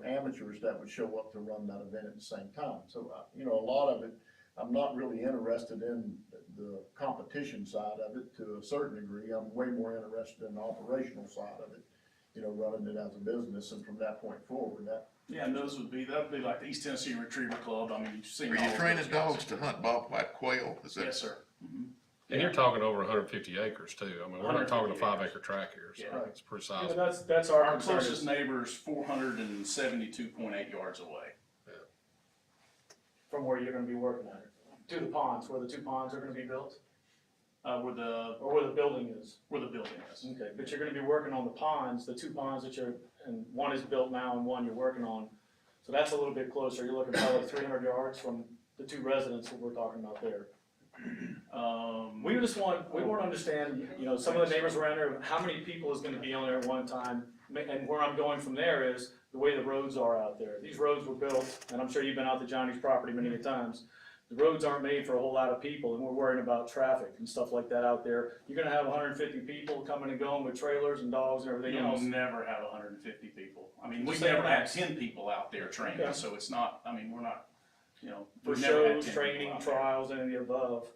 amateurs that would show up to run that event at the same time. So, a lot of it, I'm not really interested in the competition side of it to a certain degree. I'm way more interested in the operational side of it, running it as a business, and from that point forward, Yeah, and that would be like the East Tennessee Retriever Club, I mean, you've seen Are all you of training those guys. dogs to hunt bobwhite quail? Is that? Yes, sir. Mhm. And you're talking over 150 acres too. I mean, we're not talking a 150 5-acre tract here, so Yeah. it's pretty Yeah, sizable. that's our Our concern. closest neighbor is 472.8 yards away. From where you're gonna be working at, to the ponds, where the 2 ponds are gonna be built, Where the or where the building is. building is. Okay, but you're gonna be working on the ponds, the 2 ponds that and one is built now and one you're working on. So that's a little bit closer. You're looking probably 300 yards from the 2 residents that we're talking about there. We want to understand, some of the neighbors around there, how many people is gonna be on there at one time. And where I'm going from there is the way the roads are out there. These roads were built, and I'm sure you've been out to Johnny's property many a times. The roads aren't made for a whole lot of people, and we're worrying about traffic and stuff like that out there. You're gonna have 150 people coming and going with trailers and dogs and everything You'll else. never have 150 people. I mean, we've Say never had max. 10 people out there training, Okay. so it's not, I mean, we're not, For we've never had 10 shows, people training, out there. trials, any of the above.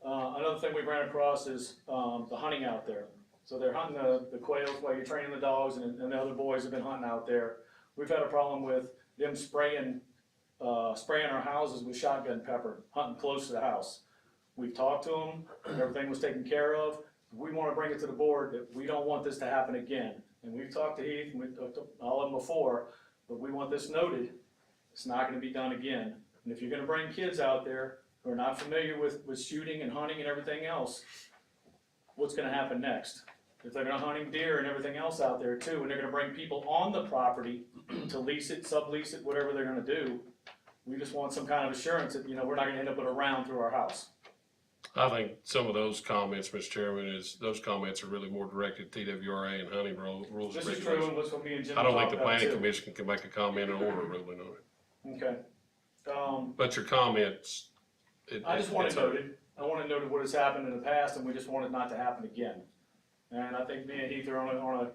Another thing we ran across is, the hunting out there. So they're hunting the quails while you're training the dogs, and the other boys have been hunting out there. We've had a problem with them spraying our houses with shotgun pepper, hunting close to the house. We've talked to them, everything was taken care of. We wanna bring it to the board that we don't want this to happen again. And we've talked to Heath, and we've talked to all of them before, but we want this noted, it's not gonna be done again. And if you're gonna bring kids out there who are not familiar with shooting and hunting and everything else, what's gonna happen next? If they're gonna hunting deer and everything else out there too, and they're gonna bring people on the property to lease it, sublease it, whatever they're gonna do, we just want some kind of assurance that, we're not gonna end up with a round through our house. I think some of those comments, Mr. Chairman, those comments are really more directed to TWRA and hunting rules and This is true, and regulations. what's what me and Jim I don't think talked the about planning too. commission can make a comment or order ruling on it. Okay. But your comments I just want it noted, I want it noted what has happened in the past, and we just want it not to happen again. And I think me and Heath are on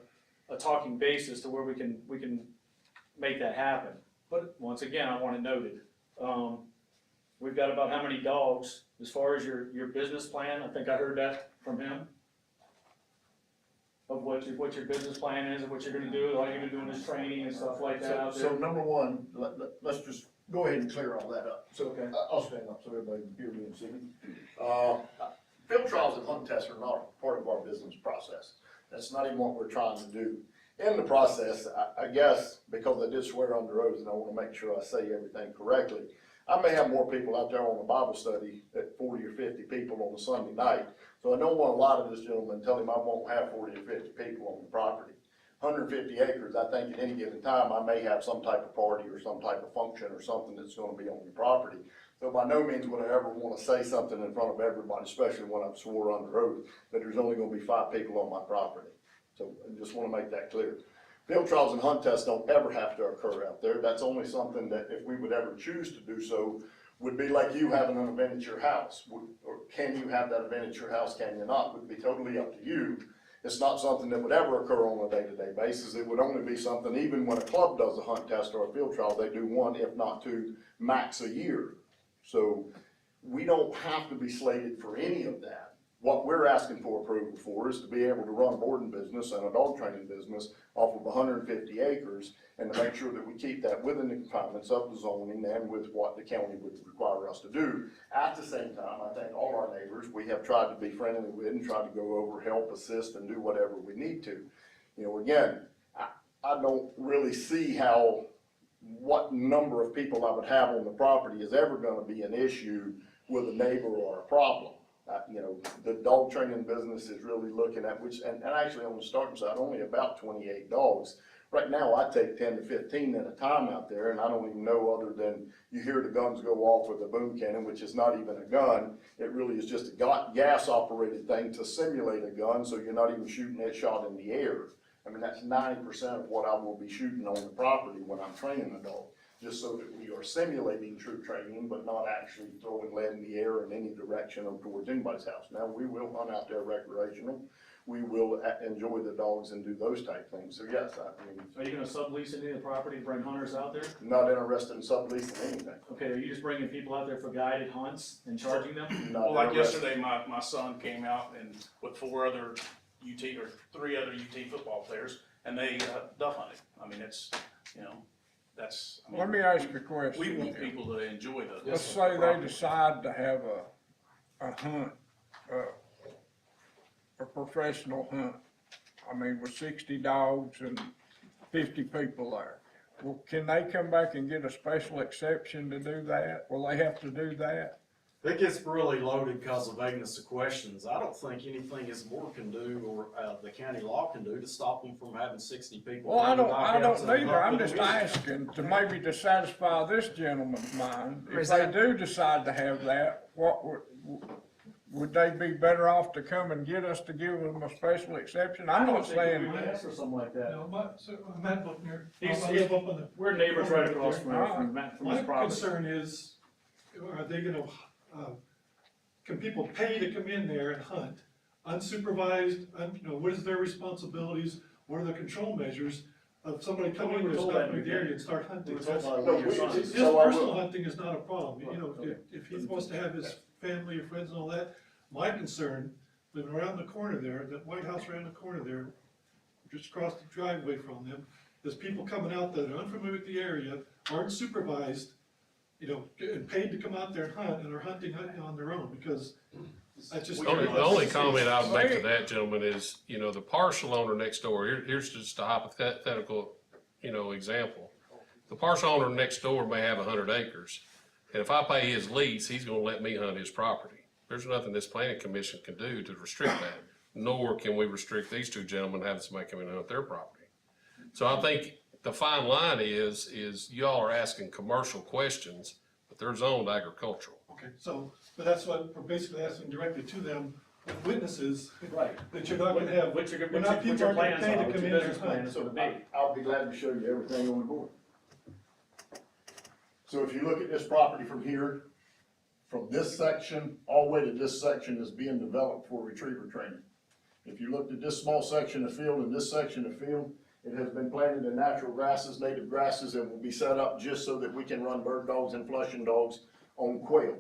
a talking basis to where we can make that happen. But once again, I want it noted. We've got about how many dogs, as far as your business plan, I think I heard that from him. Of what your business plan is, and what you're gonna do, all you're gonna do in this training and stuff like that out there. So number one, let's just go ahead and clear all that up. So, Okay. I'll stand up so everybody can hear me and see me. Field trials and hunt tests are not part of our business process. That's not even what we're trying to do. In the process, I guess, because I did swear under oath and I wanna make sure I say everything correctly, I may have more people out there on a Bible study at 40 or 50 people on a Sunday night. So I don't want a lot of this gentleman tell him I won't have 40 or 50 people on the property. 150 acres, I think at any given time, I may have some type of party or some type of function or something that's gonna be on your property. So by no means would I ever wanna say something in front of everybody, especially when I've swore under oath, that there's only gonna be 5 people on my property. So I just wanna make that clear. Field trials and hunt tests don't ever have to occur out there. That's only something that if we would ever choose to do so, would be like you having an event at your house. Or can you have that event at your house, can you not? Would be totally up to you. It's not something that would ever occur on a day-to-day basis. It would only be something, even when a club does a hunt test or a field trial, they do 1, if not 2, max a year. So we don't have to be slated for any of that. What we're asking for approval for is to be able to run a boarding business and a dog training business off of 150 acres and to make sure that we keep that within the confinements of the zoning and with what the county would require us to do. At the same time, I think all our neighbors, we have tried to be friendly with and tried to go over, help, assist, and do whatever we need to. You know, again, I don't really see how what number of people I would have on the property is ever gonna be an issue with a neighbor or a problem. You know, the dog training business is really looking at which, and actually on the starting side, only about 28 dogs. Right now, I take 10 to 15 at a time out there, and I don't even know other than you hear the guns go off with a boom cannon, which is not even a gun. It really is just a gas-operated thing to simulate a gun, so you're not even shooting that shot in the air. I mean, that's 90% of what I will be shooting on the property when I'm training a dog, just so that we are simulating true training, but not actually throwing lead in the air in any direction or towards anybody's house. Now, we will hunt out there recreational. We will enjoy the dogs and do those type things. So yes, I mean. Are you gonna sublease any of the property to bring hunters out there? Not interested in subleasing anything. Okay, are you just bringing people out there for guided hunts and charging them? Well, like yesterday, my son came out and with 4 other UT, or 3 other UT football players, and they duck hunted. I mean, it's, you know, that's. I mean, Let me ask you a question. We want people to enjoy the. Let's say they decide to have a hunt, a professional hunt. I mean, with 60 dogs and 50 people there. Well, can they come back and get a special exception to do that? Will they have to do that? It gets really loaded because of vagueness of questions. I don't think anything his board can do or the county law can do to stop them from having 60 people. Well, I don't either. I'm just asking to maybe to satisfy this gentleman's mind. If they do decide to have that, what would they be better off to come and get us to give them a special exception? I'm not saying. We ask for something like that. No, Matt Buckner. We're neighbors right across from his property. My concern is, are they gonna, can people pay to come in there and hunt? Unsupervised, you know, what is their responsibilities? What are the control measures of somebody coming in the area and start hunting? His personal hunting is not a problem, you know, if he wants to have his family or friends and all that. My concern, living around the corner there, that White House around the corner there, just across the driveway from them, is people coming out that are unfamiliar with the area, aren't supervised, you know, and paid to come out there and hunt, and are hunting on their own, because that's just. The only comment I would make to that, gentleman, is, you know, the parcel owner next door, here's just a hypothetical, you know, example. The parcel owner next door may have 100 acres, and if I pay his lease, he's gonna let me hunt his property. There's nothing this planning commission can do to restrict that, nor can we restrict these 2 gentlemen having somebody come in and hunt their property. So I think the fine line is y'all are asking commercial questions, but they're zoned agricultural. Okay, so, but that's what we're basically asking directly to them, with witnesses. Right. That you're not gonna have, What your people aren't gonna pay to come in there business and plan hunt. is gonna be. I'll be glad to show you everything on the board. So if you look at this property from here from this section, all the way to this section is being developed for retriever training. If you looked at this small section of field and this section of field, it has been planted in natural grasses, native grasses, and will be set up just so that we can run bird dogs and flushing dogs on quail.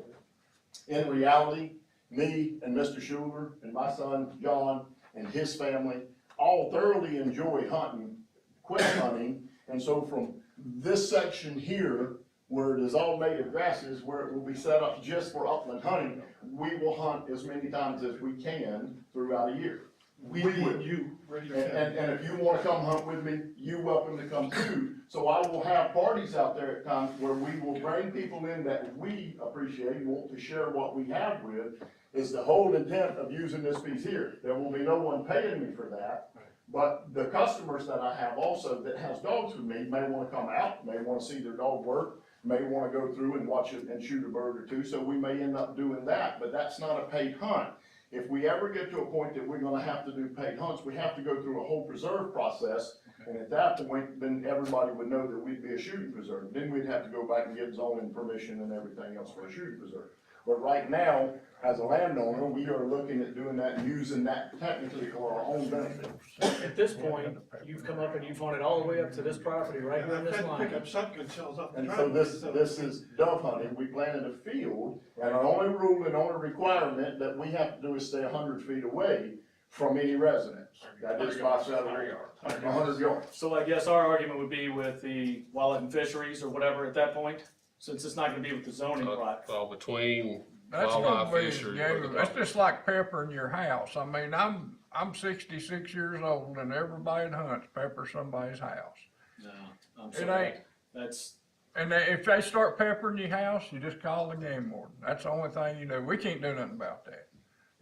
In reality, me and Mr. Schuler and my son John and his family all thoroughly enjoy hunting, quail hunting, and so from this section here, where it is all native grasses, where it will be set up just for upland hunting, we will hunt as many times as we can throughout a year. We will. need you, regular And if you wanna come hunt with me, you're welcome to come too. So I will have parties out there at times where we will bring people in that we appreciate and want to share what we have with, is the whole intent of using this piece here. There will be no one paying me for that. But the customers that I have also that has dogs with me may wanna come out, may wanna see their dog work, may wanna go through and watch it and shoot a bird or two, so we may end up doing that, but that's not a paid hunt. If we ever get to a point that we're gonna have to do paid hunts, we have to go through a whole preserve process, and at that point, then everybody would know that we'd be a shooting preserve. Then we'd have to go back and get zoning permission and everything else for a shooting preserve. But right now, as a landowner, we are looking at doing that and using that technically for our own benefit. At this point, you've come up and you've hunted all the way up to this property right here in this line. Pick up shotgun shells off the And so driveway. this is dove hunting, we planted a field, and our only rule and only requirement that we have to do is stay 100 feet away from any residence. That is by 100 yards. So I guess our argument would be with the wildlife and fisheries or whatever at that point, since it's not gonna be with the zoning right. Well, between That's wildlife gonna be, fishery. yeah, that's just like peppering your house. I mean, I'm 66 years old and everybody that hunts pepper somebody's house. No, I'm It sorry. ain't. That's, And if they start peppering your house, you just call the game warden. That's the only thing you do. We can't do nothing about that.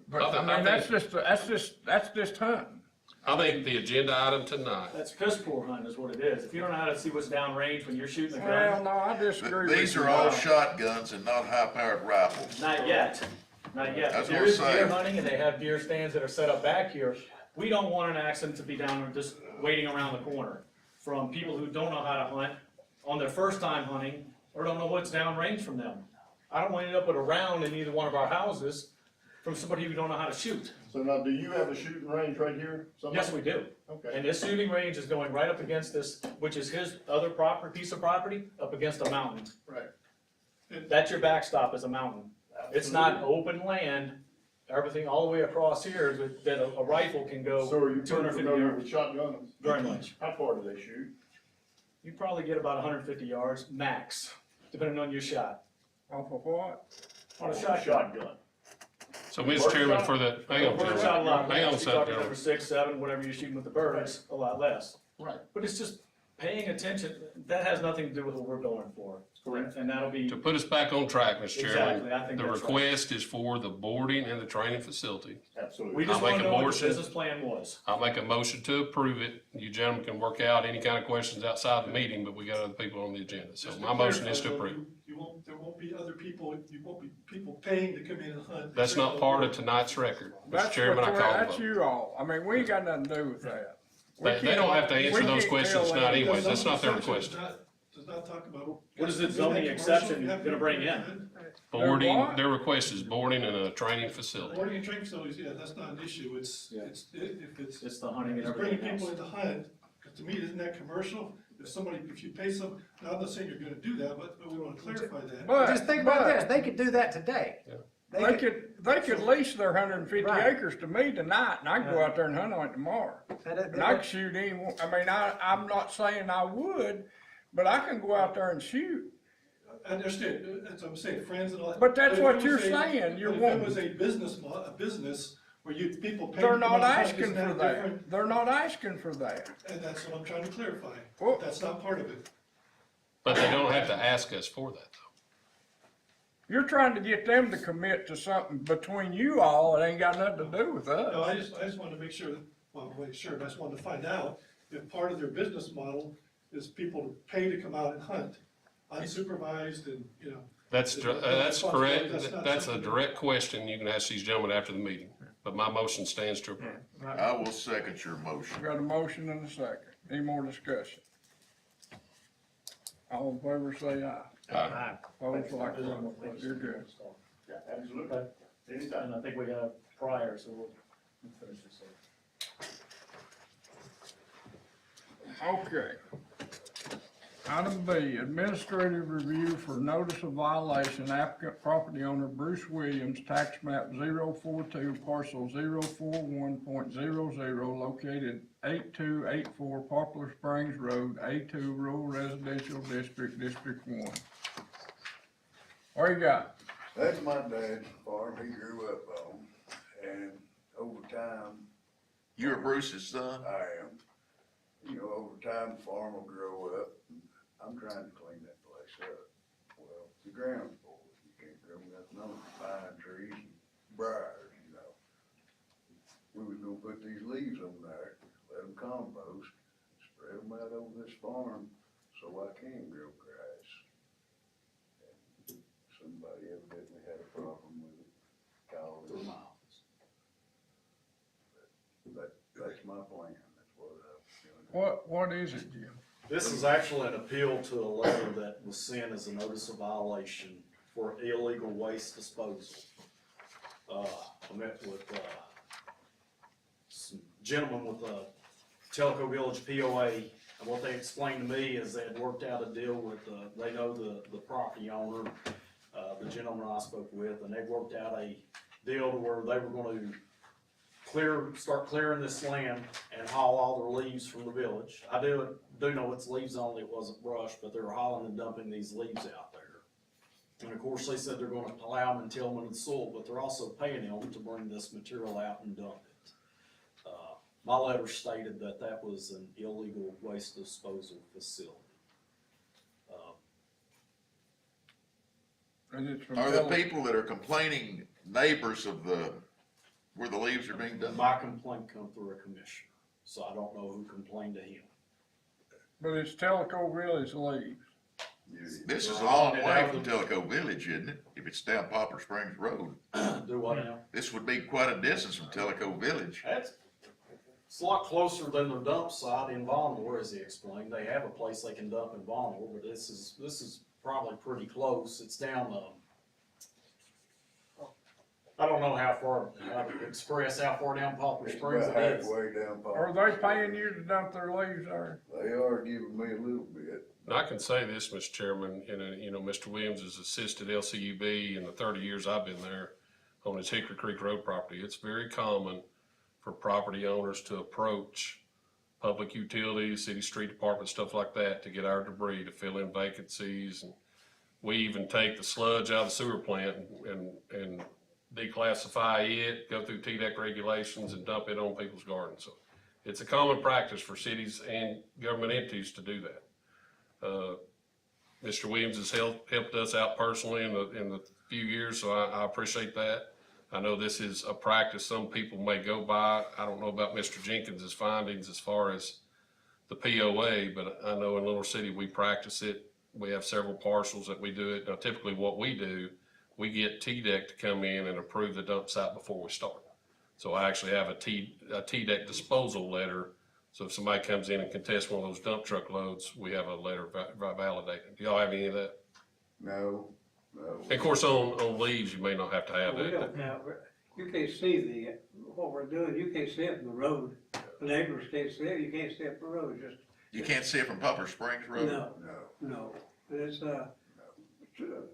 But I mean, that's just hunting. I think the agenda item tonight, that's piss poor hunting is what it is. If you don't know how to see what's downrange when you're shooting a Well, gun, no, I disagree with you. These are all shotguns and not high-powered rifles. not yet, not yet. That's If there what is I'm deer saying. hunting and they have deer stands that are set up back here, we don't want an accident to be down there just waiting around the corner from people who don't know how to hunt on their first time hunting or don't know what's downrange from them. I don't want to end up with a round in either one of our houses from somebody who don't know how to shoot. So now, do you have a shooting range right here? Somebody? Yes, we do. Okay. And this shooting range is going right up against this, which is his other piece of property, up against a mountain. Right. That's your backstop is a mountain. It's not open land, everything all the way across here that a rifle can go So are you pretty 250 familiar yards. with shotguns? Very much. How far do they shoot? You probably get about 150 yards max, depending on your shot. Off of what? On a shotgun. so Mr. Chairman, for the, hang on, Bird shot a lot hang on, less. You're talking gentlemen. number 6, 7, whatever you're shooting with the birds, a lot less. Right. But it's just paying attention, that has nothing to do with what we're going for. Correct. And that'll be, To put us back on track, Mr. Chairman, Exactly, I think the that's right. request is for the boarding and the training facility. Absolutely. we just I'll make wanna a know what the motion. business plan was. I'll make a motion to approve it. You gentlemen can work out any kind of questions outside the meeting, but we got other people on the agenda. So Just to my motion is to clarify, approve. there won't be other people, you won't be people paying to come in and hunt. That's not part of tonight's record. Mr. That's Chairman, I what- call the That's vote. you all. I mean, we ain't got nothing to do with that. We They don't have to can't- answer we those can't questions tell tonight them. anyways. That's not their Section request. does not talk about. What is the Is that zoning commercial? exception You have gonna bring in? Boarding, what? their request is boarding and a training facility. Boarding and training facilities, yeah, that's not an issue, Yeah. if it's. It's the hunting and It's bringing everything people else. in to hunt, 'cause to me, isn't that commercial? If you pay some, now I'm not saying you're gonna do that, but we wanna clarify that. But- Just think about but- this, they could do that today. They could lease their 150 Right. acres to me tonight, and I can go out there and hunt on it tomorrow. And I can shoot anyone, I mean, I'm not saying I would, but I can go out there and shoot. I understand, as I'm saying, friends and all that. But that's if what it you're was a- saying, you're but if wanting- it was a business where people pay. They're to not come out and hunt, asking isn't for different? that. They're not asking for that. And that's what I'm trying to clarify. Well- That's not part of it. But they don't have to ask us for that though. You're trying to get them to commit to something between you all, it ain't got nothing to do with us. No, I just wanted to make sure, well, wait, sure, but I just wanted to find out if part of their business model is people to pay to come out and hunt, unsupervised and, you know. That's That's correct. not That's a something- direct question. You can ask these gentlemen after the meeting. But my motion stands to approve. I will second your motion. We got a motion and a second. Any more discussion? All in favor say aye. Aye. Opposed, like sign. You're good. Absolutely. Okay. Anytime. And I think we have prior, so we'll finish this up. Okay. Item B, administrative review for notice of violation, applicant property owner Bruce Williams, tax map 042, parcel 041.00, located 8284 Poplar Springs Road, A2 Rural Residential District, District 1. What you got? That's my dad's farm, he grew up on, and over time, You're Bruce's son? I am. You know, over time, the farm will grow up, and I'm trying to clean that place up. Well, the ground's full, you can't grow nothing on it, pine trees and briars, you know. We was gonna put these leaves on there, let them compost, spread them out over this farm, so I can grow grass. And somebody evidently had a problem with it, called it. That's my plan, that's what I'm doing. What is it, Jim? This is actually an appeal to a letter that was sent as a notice of violation for illegal waste disposal. I met with, some gentlemen with the Telco Village POA, and what they explained to me is they had worked out a deal with, they know the property owner, the gentleman I spoke with, and they worked out a deal to where they were gonna start clearing this land and haul all their leaves from the village. I do know it's leaves only, it wasn't brush, but they were hauling and dumping these leaves out there. And of course, they said they're gonna plow them and till them in the soil, but they're also paying them to bring this material out and dump it. My letter stated that that was an illegal waste disposal facility. Are the people that are complaining neighbors of where the leaves are being dumped? My complaint come through a commissioner, so I don't know who complained to him. But it's Telco Village leaves. This is a long way from Telco Village, isn't it? If it's down Poplar Springs Road. Do what now? This would be quite a distance from Telco Village. It's a lot closer than their dump site in Vonore, as he explained. They have a place they can dump in Vonore, but this is probably pretty close. It's down, I don't know how far down Poplar Springs About it is. halfway down Poplar. Are they paying you to dump their leaves there? They are giving me a little bit. And I can say this, Mr. Chairman, Mr. Williams has assisted LCUB in the 30 years I've been there on his Hickory Creek Road property. It's very common for property owners to approach public utilities, city street department, stuff like that, to get our debris, to fill in vacancies. And we even take the sludge out of the sewer plant and declassify it, go through TDEC regulations and dump it on people's gardens. So it's a common practice for cities and government entities to do that. Mr. Williams has helped us out personally in the few years, so I appreciate that. I know this is a practice some people may go by. I don't know about Mr. Jenkins's findings as far as the POA, but I know in Little City we practice it. We have several parcels that we do it. Now typically what we do, we get TDEC to come in and approve the dump site before we start. So I actually have a TDEC disposal letter. So if somebody comes in and contests one of those dump truck loads, we have a letter validating. Do y'all have any of that? No. And of course, on leaves, you may not have to have We that. don't have, you can't see what we're doing, you can't see it from the road. The neighbors can't see it, you can't see it from the road, You can't see it from Poplar Springs Road? No. It's a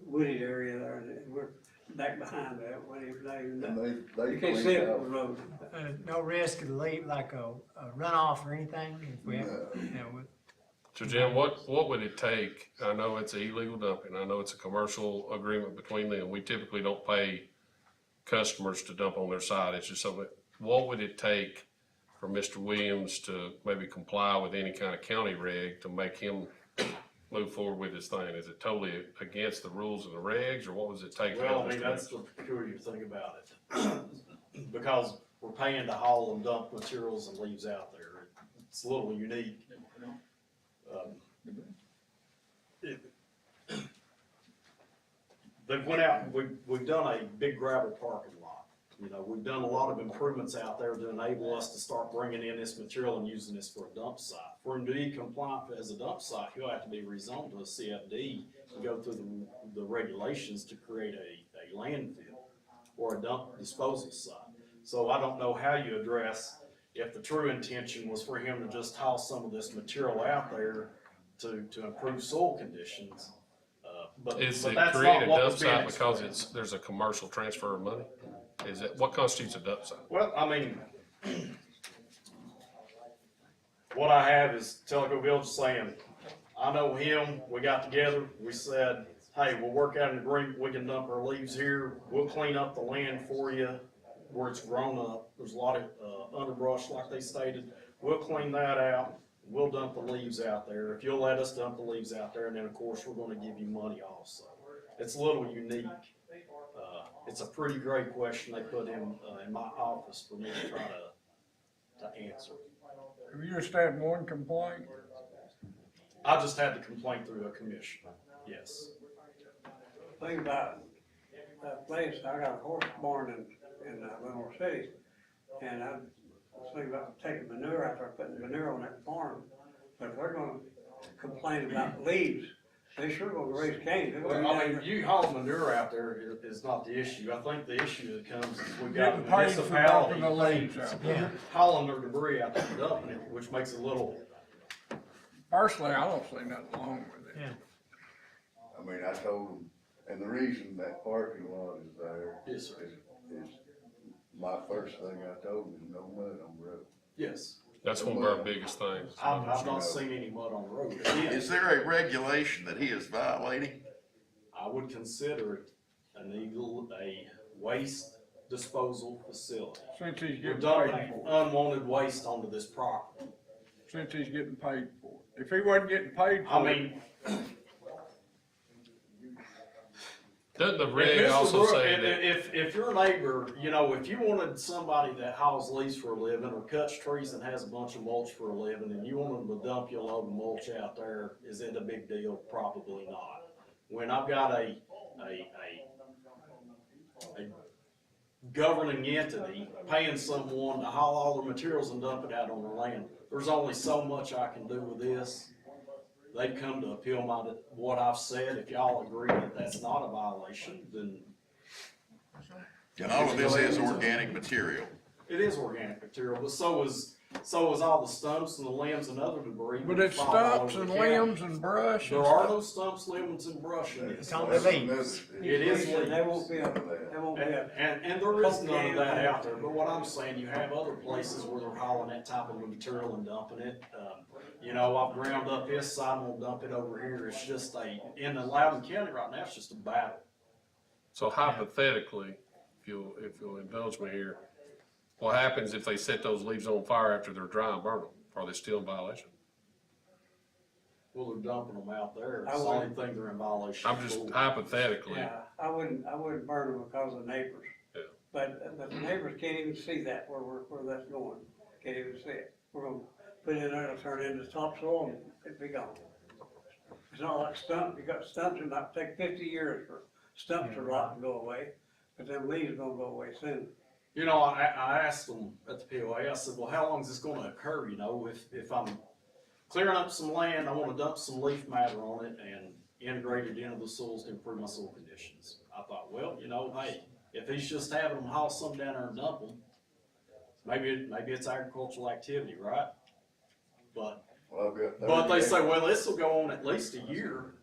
wooded area there, and we're back behind that, you can't see it from the road. No risk of leak, like a runoff or anything, if we have, So Jim, what would it take? I know it's illegal dumping. I know it's a commercial agreement between them. We typically don't pay customers to dump on their side. It's just something, what would it take for Mr. Williams to maybe comply with any kind of county reg to make him move forward with his thing? Is it totally against the rules and the regs, or what does it take? Well, I mean, that's the peculiar thing about it. Because we're paying to haul and dump materials and leaves out there. It's a little unique. They went out and we've done a big gravel parking lot. You know, we've done a lot of improvements out there to enable us to start bringing in this material and using this for a dump site. For him to be compliant as a dump site, he'll have to be rezoned to a CFD and go through the regulations to create a a landfill or a dump disposal site. So I don't know how you address, if the true intention was for him to just toss some of this material out there to improve soil conditions. But Is but it that's create not a what dump was being site because expressed. there's a commercial transfer of money? Is it, what constitutes a dump site? Well, I mean, what I have is Tellico Village saying, I know him, we got together, we said, hey, we'll work out an agreement, we can dump our leaves here, we'll clean up the land for you where it's grown up. There's a lot of underbrush, like they stated. We'll clean that out, we'll dump the leaves out there. If you'll let us dump the leaves out there, and then of course, we're gonna give you money also. It's a little unique. It's a pretty great question they put in my office for me to try to answer. Have you just had one complaint? I just had the complaint through a commissioner, yes. Thing about that place, I got a horse barn in Little City, and I was thinking about taking manure out there, putting manure on that farm. But if they're gonna complain about leaves, they sure gonna raise cane. They're gonna Well, I be mean, down there. you haul manure out there is not the issue. I think the issue that comes is we've got Getting paid for dumping the leaves out there. hauling their debris out there and dumping it, which makes it a little. Personally, I don't see nothing wrong with it. I mean, I told them, and the reason that parking lot is there Yes, sir. is my first thing I told them is no mud on the road. Yes. That's one of our biggest things. I've not seen any mud on the road. Is there a regulation that he is violating? I would consider it a waste disposal facility. Since he's We're getting dumping paid for it. unwanted waste onto this property. Since he's getting paid for it. If he wasn't getting paid I for it, mean, Doesn't the if reg Mr. also Brook, say that? if your neighbor, you know, if you wanted somebody that hauls leaves for a living or cuts trees and has a bunch of mulch for a living, and you want them to dump you a load of mulch out there, is it a big deal? Probably not. When I've got a governing entity paying someone to haul all their materials and dump it out on their land, there's only so much I can do with this. They've come to appeal what I've said. If y'all agree that that's not a violation, then. And all of this is organic material. It is organic material, but so is all the stumps and the limbs and other debris. but that it's fall all stumps over and the county. limbs and brush There and are stuff. no stumps, limbs, and brush in this. It's on the leaves. It is There leaves. won't be there won't be And there is none of that out there, but what I'm saying, you have other places where they're hauling that type of material and dumping it. You know, I've ground up this side, I'm gonna dump it over here, it's just in the Loudon County right now, it's just a battle. So hypothetically, if you'll indulge me here, what happens if they set those leaves on fire after they're dry and burn them? Are they still in violation? Well, they're dumping them out there, it's the only thing they're in violation I'm just for. hypothetically. Yeah, I wouldn't burn them because of neighbors. Yeah. But the neighbors can't even see that where that's going, can't even see it. We're gonna put it in there, it'll turn into topsoil and it'll be gone. It's not like stumps, you got stumps, it might take 50 years for stumps to rot and go away, but them leaves gonna go away soon. You know, I asked them at the POA, I said, well, how long is this gonna occur, you know, if I'm clearing up some land, I wanna dump some leaf matter on it and integrate it into the soils to improve my soil conditions. I thought, well, you know, hey, if he's just having them haul some down there and dump them, maybe it's agricultural activity, right? But they say, well, this will go on at least a year,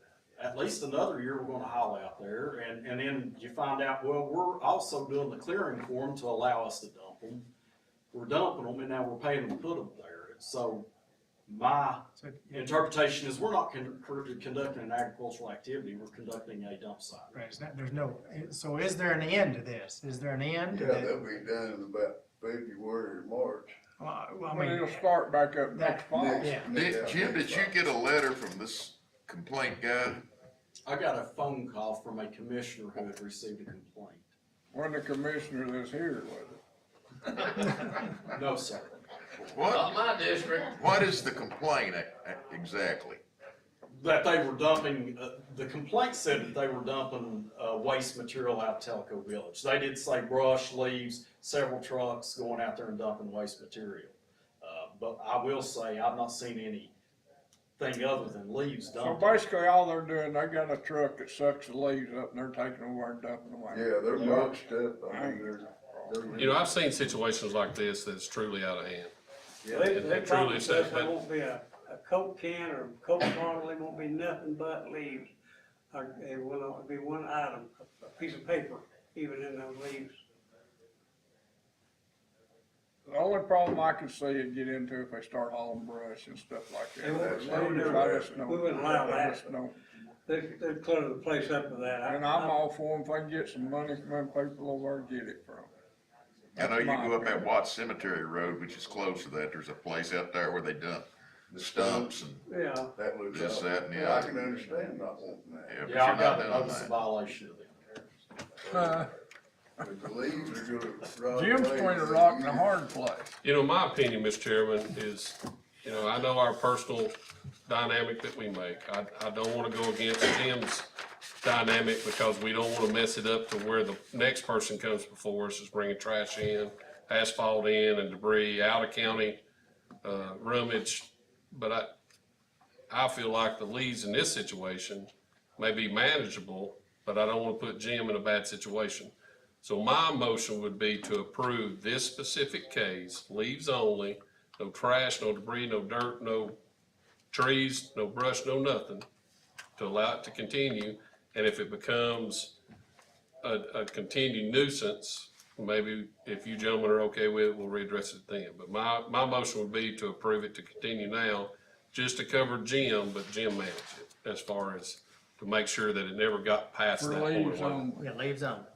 at least another year we're gonna haul out there, and then you find out, well, we're also doing the clearing for them to allow us to dump them. We're dumping them and now we're paying them to put them there, so my interpretation is we're not conducting an agricultural activity, we're conducting a dump site. Right, there's no, so is there an end to this? Is there an end? Yeah, they'll be done in about February or March. Well, I Well, mean, it'll start back up next fall. yeah. Jim, did you get a letter from this complaint guy? I got a phone call from a commissioner who had received a complaint. Wasn't the commissioner that's here, was it? No, sir. Not my district. What is the complaint exactly? That they were dumping, the complaint said that they were dumping, waste material out of Tellico Village. They did say brush, leaves, several trucks going out there and dumping waste material. But I will say, I've not seen any thing other than leaves So dumped. basically, all they're doing, they got a truck that sucks the leaves up and they're taking them over and dumping them away. Yeah, they're mulched up, I mean, they're. You know, I've seen situations like this that's truly out of hand. They And truly, promised us that- there won't be a Coke can or a Coke bottle, it won't be nothing but leaves. Or it will not be one item, a piece of paper, even in those leaves. The only problem I can see it get into if they start hauling brush and stuff like that. They won't- Leaves, they would never- I just don't- we wouldn't allow I that. just don't. They'd clear the place up with that. And I'm all for them if they can get some money from them people over and get it from. I know you That's my go up that opinion. Watts Cemetery Road, which is close to that, there's a place out there where they dump the stumps and Yeah. That looks. this, that, and the I other. can understand not wanting that. Yeah, but Yeah, I you're got not a doing notice of that. violation of them. But the leaves are gonna rot. Jim's away. between a rock and a hard place. You know, my opinion, Mr. Chairman, is, you know, I know our personal dynamic that we make. I don't wanna go against Jim's dynamic because we don't wanna mess it up to where the next person comes before us is bringing trash in, asphalt in and debris, out of county, rummage. But I feel like the leads in this situation may be manageable, but I don't wanna put Jim in a bad situation. So my motion would be to approve this specific case, leaves only, no trash, no debris, no dirt, no trees, no brush, no nothing, to allow it to continue. And if it becomes a continued nuisance, maybe if you gentlemen are okay with it, we'll readdress it then. But my motion would be to approve it to continue now, just to cover Jim, but Jim manage it, as far as to make sure that it never got past For that point. leaves only. Yeah, leaves on.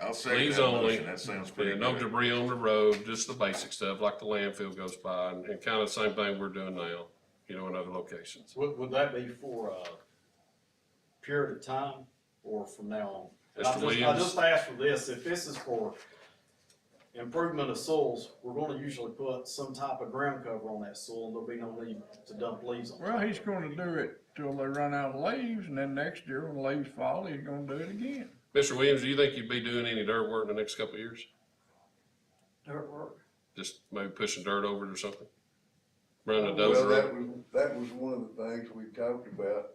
I'll second Leaves that only. motion, that sounds pretty Yeah, no good. debris on the road, just the basic stuff, like the landfill goes by, and kind of the same thing we're doing now, you know, in other locations. Would that be for a period of time or from now on? And Mr. I Williams? just asked for this, if this is for improvement of soils, we're gonna usually put some type of ground cover on that soil, and there'll be no need to dump leaves on it. Well, he's gonna do it till they run out of leaves, and then next year when the leaves fall, he's gonna do it again. Mr. Williams, do you think you'd be doing any dirt work in the next couple of years? Dirt work. Just maybe pushing dirt over it or something? Running a Well, dozer over? that was one of the things we talked about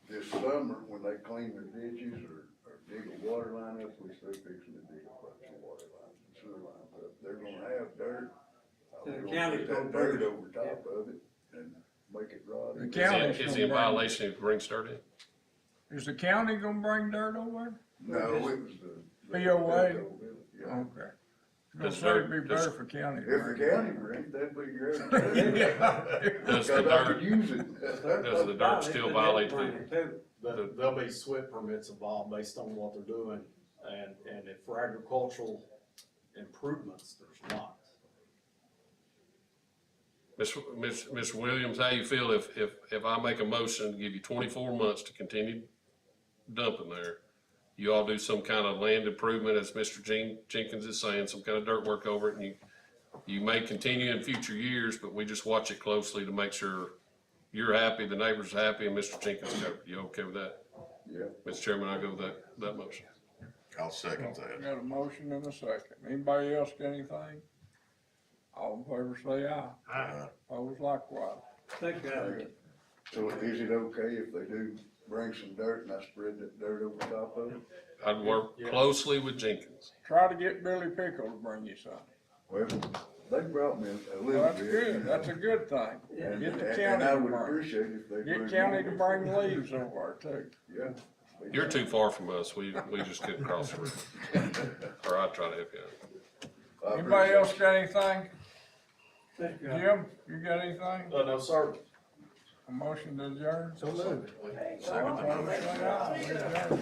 this summer, when they clean their ditches or dig a water line up, which they're fixing to dig a bunch of water lines and sewer lines up. They're gonna have dirt. The We're gonna county's put that gonna dirt bring it. over top of it and make it rot. The Is county's he gonna in bring- violation if he brings dirt in? Is the county gonna bring dirt over? No, it was the. BOA? Yeah. Okay. Gonna Does say it'd dirt- be does- better for county. If the county brings, that'd be great. Does the Because I could dirt, use it. does the dirt still violate the? There'll be SWIP permits involved based on what they're doing, and if for agricultural improvements, there's not. Mr. Williams, how you feel if I make a motion to give you 24 months to continue dumping there? You all do some kind of land improvement, as Mr. Jenkins is saying, some kind of dirt work over it, and you may continue in future years, but we just watch it closely to make sure you're happy, the neighbors are happy, and Mr. Jenkins covered. You okay with that? Yeah. Mr. Chairman, I go with that motion. I'll second that. Got a motion and a second. Anybody else got anything? All in favor say aye. Aye. Opposed likewise. Thank you. So is it okay if they do bring some dirt and I spread that dirt over top of it? I'd work closely with Jenkins. Try to get Billy Pickle to bring you some. Well, they brought me a little bit. Well, that's good. That's a good thing. And- Get the and county I to would bring. appreciate if they bring. Get county to more. bring leaves over too. Yeah. You're too far from us. We just couldn't cross the river. Or I'd try to help you out. Anybody else got anything? Thank you. Jim, you got anything? No, sir. A motion to adjourn? So moved. Second, favor say aye. We adjourn.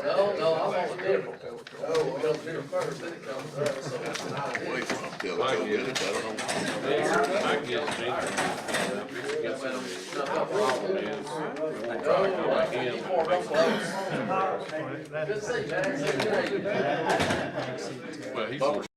No, I'm on the table. Oh, we don't do first, then it comes up, so. Wait for them till they go get it, I don't know. I get Jenkins. Get some problem is, we'll try to go like him. Good to see you, man. Well, he's.